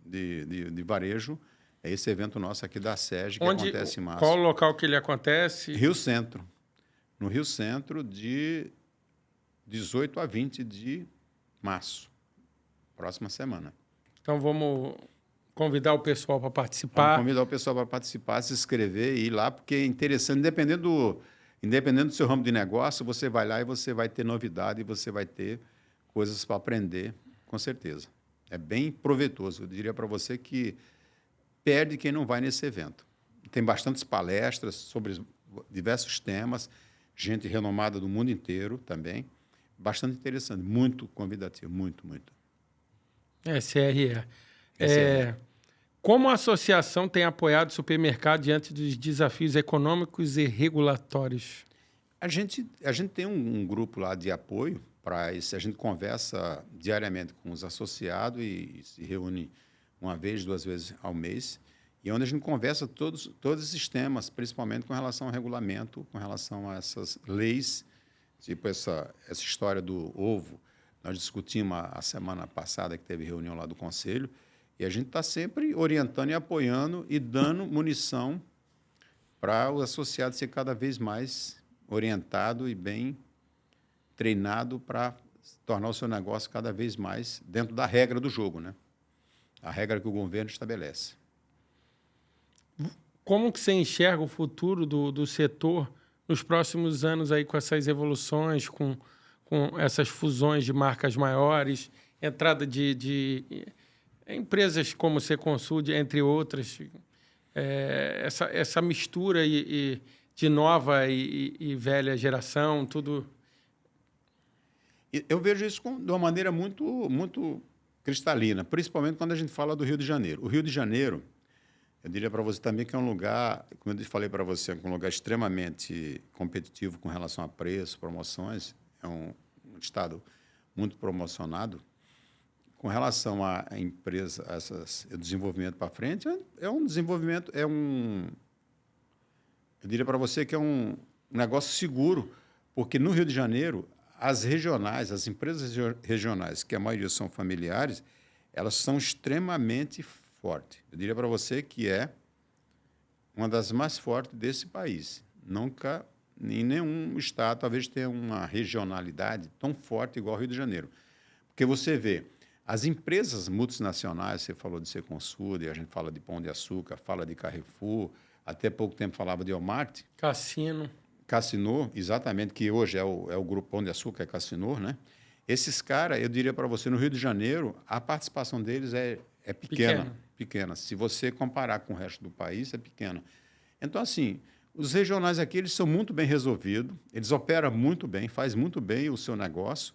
de varejo. É esse evento nosso aqui da SERJ, que acontece em março. Qual o local que ele acontece? Rio Centro. No Rio Centro, de 18 a 20 de março. Próxima semana. Então, vamos convidar o pessoal para participar. Vamos convidar o pessoal para participar, se inscrever e ir lá, porque é interessante. Independente do seu ramo de negócio, você vai lá e você vai ter novidade e você vai ter coisas para aprender, com certeza. É bem proveitoso. Eu diria para você que perde quem não vai nesse evento. Tem bastantes palestras sobre diversos temas, gente renomada do mundo inteiro também. Bastante interessante, muito convidativo, muito, muito. SRE. Como a associação tem apoiado o supermercado diante dos desafios econômicos e regulatórios? A gente tem um grupo lá de apoio para isso. A gente conversa diariamente com os associados e se reúne uma vez, 2 vezes ao mês, e onde a gente conversa todos esses temas, principalmente com relação ao regulamento, com relação a essas leis, tipo essa história do ovo. Nós discutimos a semana passada, que teve reunião lá do Conselho, e a gente está sempre orientando e apoiando e dando munição para o associado ser cada vez mais orientado e bem treinado para tornar o seu negócio cada vez mais dentro da regra do jogo, né? A regra que o governo estabelece. Como que você enxerga o futuro do setor nos próximos anos aí com essas evoluções, com essas fusões de marcas maiores, entrada de empresas como Seconsul, entre outras, essa mistura de nova e velha geração, tudo? Eu vejo isso de uma maneira muito, muito cristalina, principalmente quando a gente fala do Rio de Janeiro. O Rio de Janeiro, eu diria para você também que é um lugar, como eu falei para você, um lugar extremamente competitivo com relação a preço, promoções. É um estado muito promocionado. Com relação à empresa, o desenvolvimento para frente, é um desenvolvimento, eu diria para você que é um negócio seguro, porque no Rio de Janeiro, as empresas regionais, que a maioria são familiares, elas são extremamente fortes. Eu diria para você que é uma das mais fortes desse país. Nunca, em nenhum estado, talvez tenha uma regionalidade tão forte igual ao Rio de Janeiro. Porque você vê, as empresas multinacionais, você falou de Seconsul, a gente fala de Pão de Açúcar, fala de Carrefour, até pouco tempo falava de Walmart. Cassino, exatamente, que hoje é o grupo Pão de Açúcar, é Cassino, né? Esses caras, eu diria para você, no Rio de Janeiro, a participação deles é pequena. Se você comparar com o resto do país, é pequena. Então, assim, os regionais aqui, eles são muito bem resolvidos, eles operam muito bem, fazem muito bem o seu negócio,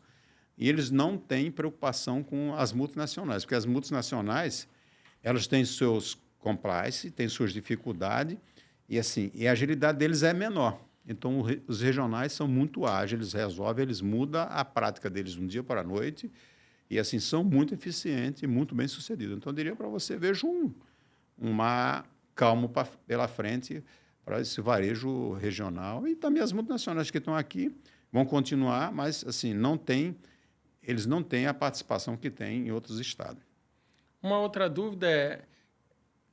e eles não têm preocupação com as multinacionais, porque as multinacionais, elas têm seus compliance, têm suas dificuldades, e assim, e a agilidade deles é menor. Então, os regionais são muito ágeis, eles resolvem, eles mudam a prática deles de um dia para a noite, e assim, são muito eficientes e muito bem-sucedidos. Então, eu diria para você, vejo um mar calmo pela frente para esse varejo regional, e também as multinacionais que estão aqui vão continuar, mas assim, eles não têm a participação que têm em outros estados. Uma outra dúvida é,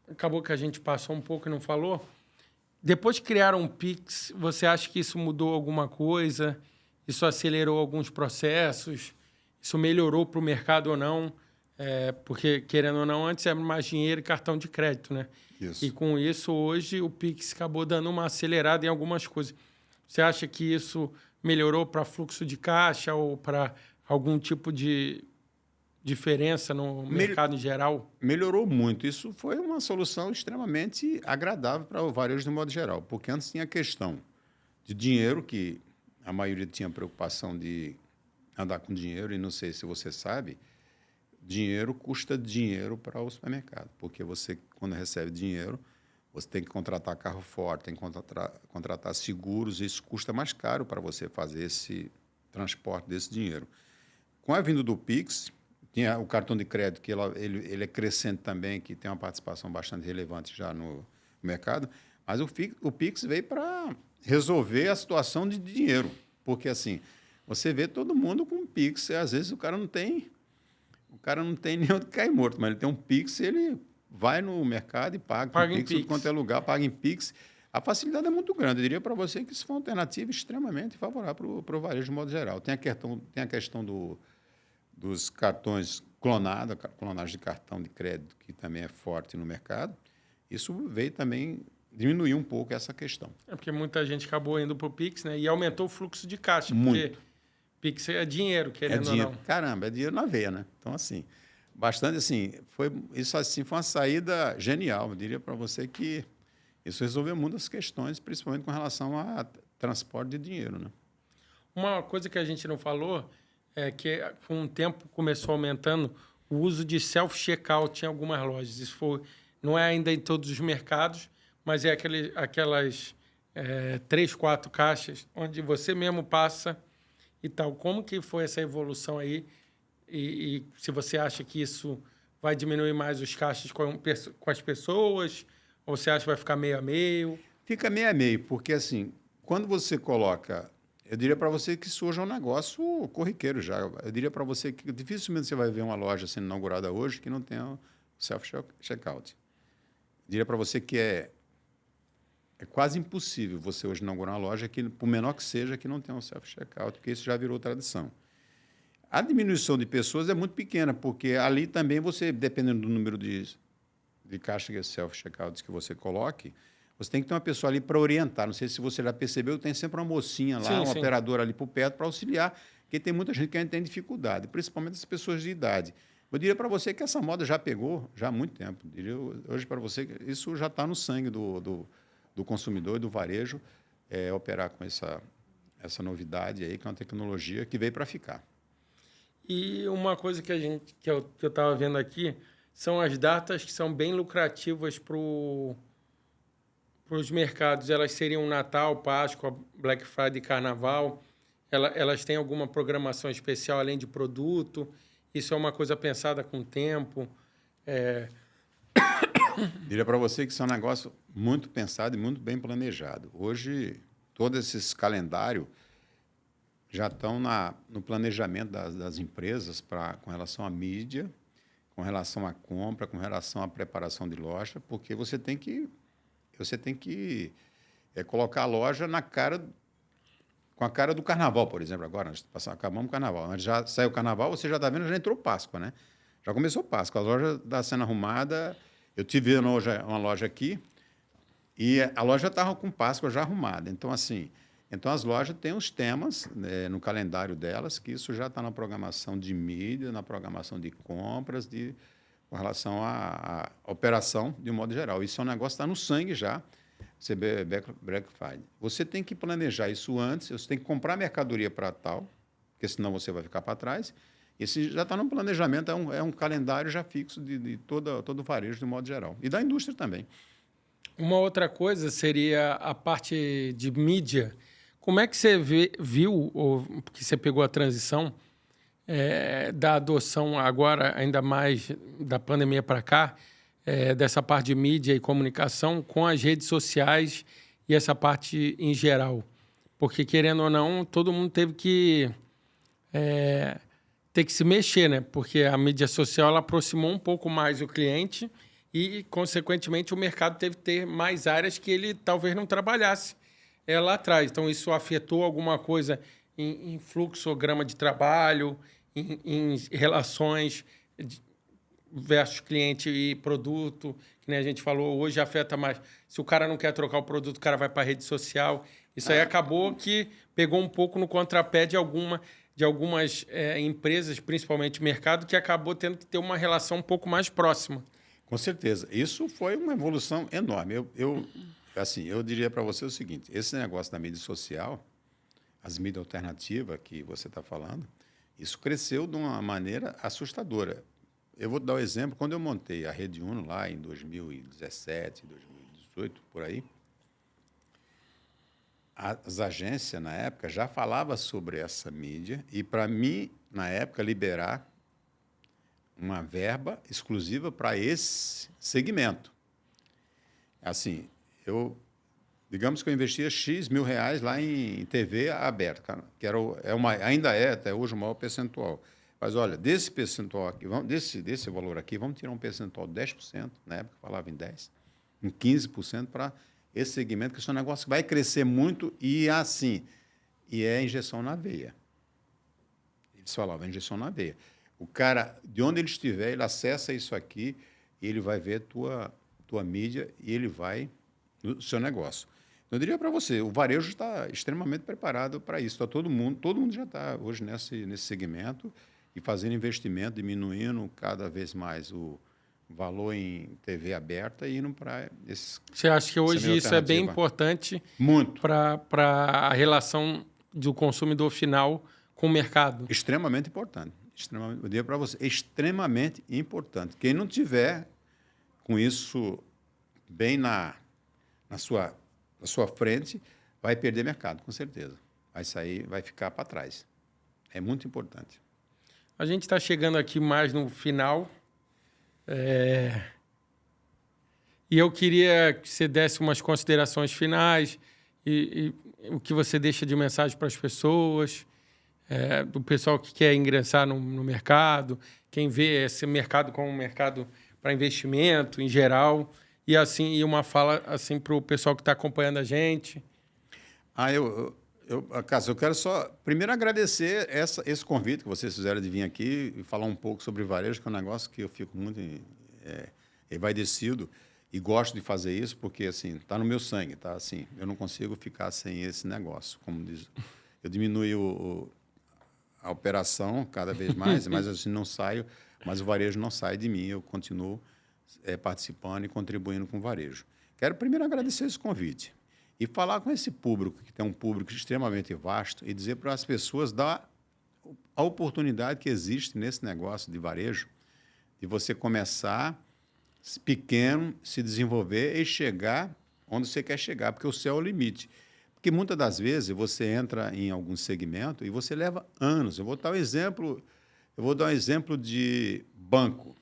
acabou que a gente passou um pouco e não falou, depois que criaram o Pix, você acha que isso mudou alguma coisa? Isso acelerou alguns processos? Isso melhorou para o mercado ou não? Porque, querendo ou não, antes era mais dinheiro e cartão de crédito, né? Isso. E com isso, hoje, o Pix acabou dando uma acelerada em algumas coisas. Você acha que isso melhorou para fluxo de caixa ou para algum tipo de diferença no mercado em geral? Melhorou muito. Isso foi uma solução extremamente agradável para o varejo de modo geral, porque antes tinha a questão de dinheiro, que a maioria tinha preocupação de andar com dinheiro, e não sei se você sabe, dinheiro custa dinheiro para o supermercado, porque você, quando recebe dinheiro, você tem que contratar carro forte, tem que contratar seguros, e isso custa mais caro para você fazer esse transporte desse dinheiro. Com a vinda do Pix, tinha o cartão de crédito, que ele é crescente também, que tem uma participação bastante relevante já no mercado, mas o Pix veio para resolver a situação de dinheiro, porque assim, você vê todo mundo com Pix, e às vezes o cara não tem nem onde cair morto, mas ele tem um Pix, ele vai no mercado e paga com Pix, tudo quanto é lugar, paga em Pix. A facilidade é muito grande. Eu diria para você que isso foi uma alternativa extremamente favorável para o varejo de modo geral. Tem a questão dos cartões clonagem de cartão de crédito, que também é forte no mercado. Isso veio também diminuir um pouco essa questão. Porque muita gente acabou indo para o Pix, né? E aumentou o fluxo de caixa. Muito. Porque Pix é dinheiro, querendo ou não. Caramba, é dinheiro na veia, né? Então, assim, bastante assim, foi uma saída genial. Eu diria para você que isso resolveu muitas questões, principalmente com relação a transporte de dinheiro, né? Uma coisa que a gente não falou é que, com o tempo, começou aumentando o uso de self-checkout em algumas lojas. Isso não é ainda em todos os mercados, mas é aquelas 3, 4 caixas onde você mesmo passa e tal. Como que foi essa evolução aí? E se você acha que isso vai diminuir mais os caixas com as pessoas, ou você acha que vai ficar meio a meio? Fica meio a meio, porque assim, quando você coloca, eu diria para você que isso hoje é um negócio corriqueiro já. Eu diria para você que dificilmente você vai ver uma loja sendo inaugurada hoje que não tenha o self-checkout. Eu diria para você que é quase impossível você hoje inaugurar uma loja que, por menor que seja, que não tenha um self-checkout, porque isso já virou tradição. A diminuição de pessoas é muito pequena, porque ali também você, dependendo do número de caixas self-checkouts que você coloque, você tem que ter uma pessoa ali para orientar. Não sei se você já percebeu, tem sempre uma mocinha lá, um operador ali por perto para auxiliar, porque tem muita gente que ainda tem dificuldade, principalmente as pessoas de idade. Eu diria para você que essa moda já pegou já há muito tempo. Eu diria hoje para você que isso já está no sangue do consumidor e do varejo, operar com essa novidade aí, que é uma tecnologia que veio para ficar. E uma coisa que eu estava vendo aqui são as datas que são bem lucrativas para os mercados. Elas seriam Natal, Páscoa, Black Friday, Carnaval. Elas têm alguma programação especial além de produto? Isso é uma coisa pensada com o tempo? Diria para você que isso é um negócio muito pensado e muito bem planejado. Hoje, todos esses calendários já estão no planejamento das empresas com relação à mídia, com relação à compra, com relação à preparação de loja, porque você tem que colocar a loja com a cara do carnaval, por exemplo. Agora, acabamos o carnaval. Antes já saiu o carnaval, você já está vendo, já entrou Páscoa, né? Já começou Páscoa. A loja está sendo arrumada. Eu tive uma loja aqui e a loja estava com Páscoa já arrumada. Então, assim, Então, as lojas têm os temas no calendário delas, que isso já está na programação de mídia, na programação de compras, com relação à operação, de um modo geral. Isso é um negócio que está no sangue já, você Black Friday. Você tem que planejar isso antes, você tem que comprar mercadoria para tal, porque senão você vai ficar para trás. Esse já está no planejamento, é um calendário já fixo de todo o varejo, de um modo geral. E da indústria também. Uma outra coisa seria a parte de mídia. Como é que você viu, ou que você pegou a transição da adoção agora, ainda mais da pandemia para cá, dessa parte de mídia e comunicação com as redes sociais e essa parte em geral? Porque, querendo ou não, todo mundo teve que ter que se mexer, né? Porque a mídia social ela aproximou um pouco mais o cliente e, consequentemente, o mercado teve que ter mais áreas que ele talvez não trabalhasse lá atrás. Então, isso afetou alguma coisa em fluxograma de trabalho, em relações versus cliente e produto, que nem a gente falou, hoje afeta mais. Se o cara não quer trocar o produto, o cara vai para a rede social. Isso aí acabou que pegou um pouco no contrapé de algumas empresas, principalmente mercado, que acabou tendo que ter uma relação um pouco mais próxima. Com certeza. Isso foi uma evolução enorme. Eu diria para você o seguinte, esse negócio da mídia social, as mídias alternativas que você está falando, isso cresceu de uma maneira assustadora. Eu vou dar um exemplo. Quando eu montei a Rede Uno lá em 2017, 2018, por aí, as agências, na época, já falavam sobre essa mídia e, para mim, na época, liberar uma verba exclusiva para esse segmento. Assim, digamos que eu investia X mil reais lá em TV aberta, que ainda é, até hoje, o maior percentual. Mas, olha, desse percentual aqui, desse valor aqui, vamos tirar um percentual de 10%, na época falava em 10%, em 15% para esse segmento, que esse é um negócio que vai crescer muito e é injeção na veia. Eles falavam, injeção na veia. O cara, de onde ele estiver, ele acessa isso aqui e ele vai ver tua mídia e ele vai no seu negócio. Então, eu diria para você, o varejo está extremamente preparado para isso. Todo mundo já está hoje nesse segmento e fazendo investimento, diminuindo cada vez mais o valor em TV aberta e indo para esses... Você acha que hoje isso é bem importante para a relação do consumidor final com o mercado? Extremamente importante. Eu diria para você, extremamente importante. Quem não tiver com isso bem na sua frente, vai perder mercado, com certeza. Vai sair, vai ficar para trás. É muito importante. A gente está chegando aqui mais no final. E eu queria que você desse umas considerações finais e o que você deixa de mensagem para as pessoas, do pessoal que quer ingressar no mercado, quem vê esse mercado como um mercado para investimento em geral, e uma fala assim para o pessoal que está acompanhando a gente. Cássio, eu quero só primeiro agradecer esse convite que vocês fizeram de vir aqui e falar um pouco sobre varejo, que é um negócio que eu fico muito envaidecido e gosto de fazer isso porque assim está no meu sangue, tá? Assim, eu não consigo ficar sem esse negócio, como diz. Eu diminuo a operação cada vez mais, mas assim não saio, mas o varejo não sai de mim, eu continuo participando e contribuindo com o varejo. Quero primeiro agradecer esse convite. E falar com esse público, que tem um público extremamente vasto, e dizer para as pessoas a oportunidade que existe nesse negócio de varejo, de você começar pequeno, se desenvolver e chegar onde você quer chegar, porque o céu é o limite. Porque muitas das vezes você entra em algum segmento e você leva anos. Eu vou dar um exemplo de banco.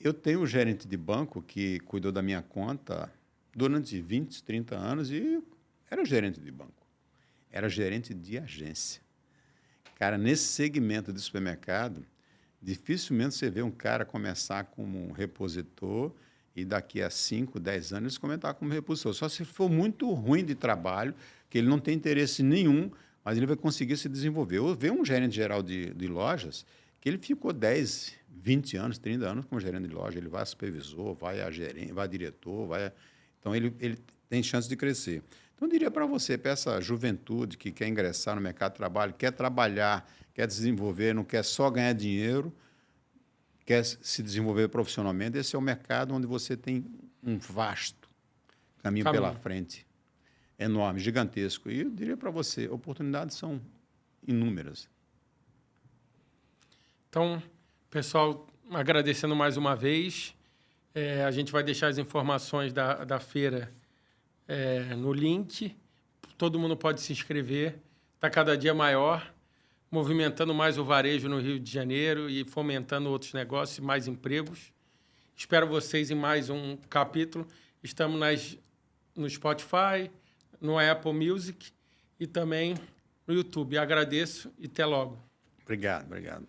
Eu tenho um gerente de banco que cuidou da minha conta durante 20, 30 anos e era gerente de banco. Era gerente de agência. Cara, nesse segmento de supermercado, dificilmente você vê um cara começar como um repositor e daqui a 5, 10 anos começar como repositor. Só se for muito ruim de trabalho, que ele não tem interesse nenhum, mas ele vai conseguir se desenvolver. Eu vejo um gerente geral de lojas que ele ficou 10, 20 anos, 30 anos como gerente de loja. Ele vai a supervisor, vai a gerente, vai a diretor, então, ele tem chance de crescer. Então, eu diria para você, para essa juventude que quer ingressar no mercado de trabalho, quer trabalhar, quer desenvolver, não quer só ganhar dinheiro, quer se desenvolver profissionalmente, esse é o mercado onde você tem um vasto caminho pela frente, enorme, gigantesco. E eu diria para você, oportunidades são inúmeras. Então, pessoal, agradecendo mais uma vez. A gente vai deixar as informações da feira no link. Todo mundo pode se inscrever. Está cada dia maior, movimentando mais o varejo no Rio de Janeiro e fomentando outros negócios e mais empregos. Espero vocês em mais um capítulo. Estamos no Spotify, no Apple Music e também no YouTube. Agradeço e até logo. Obrigado, obrigado.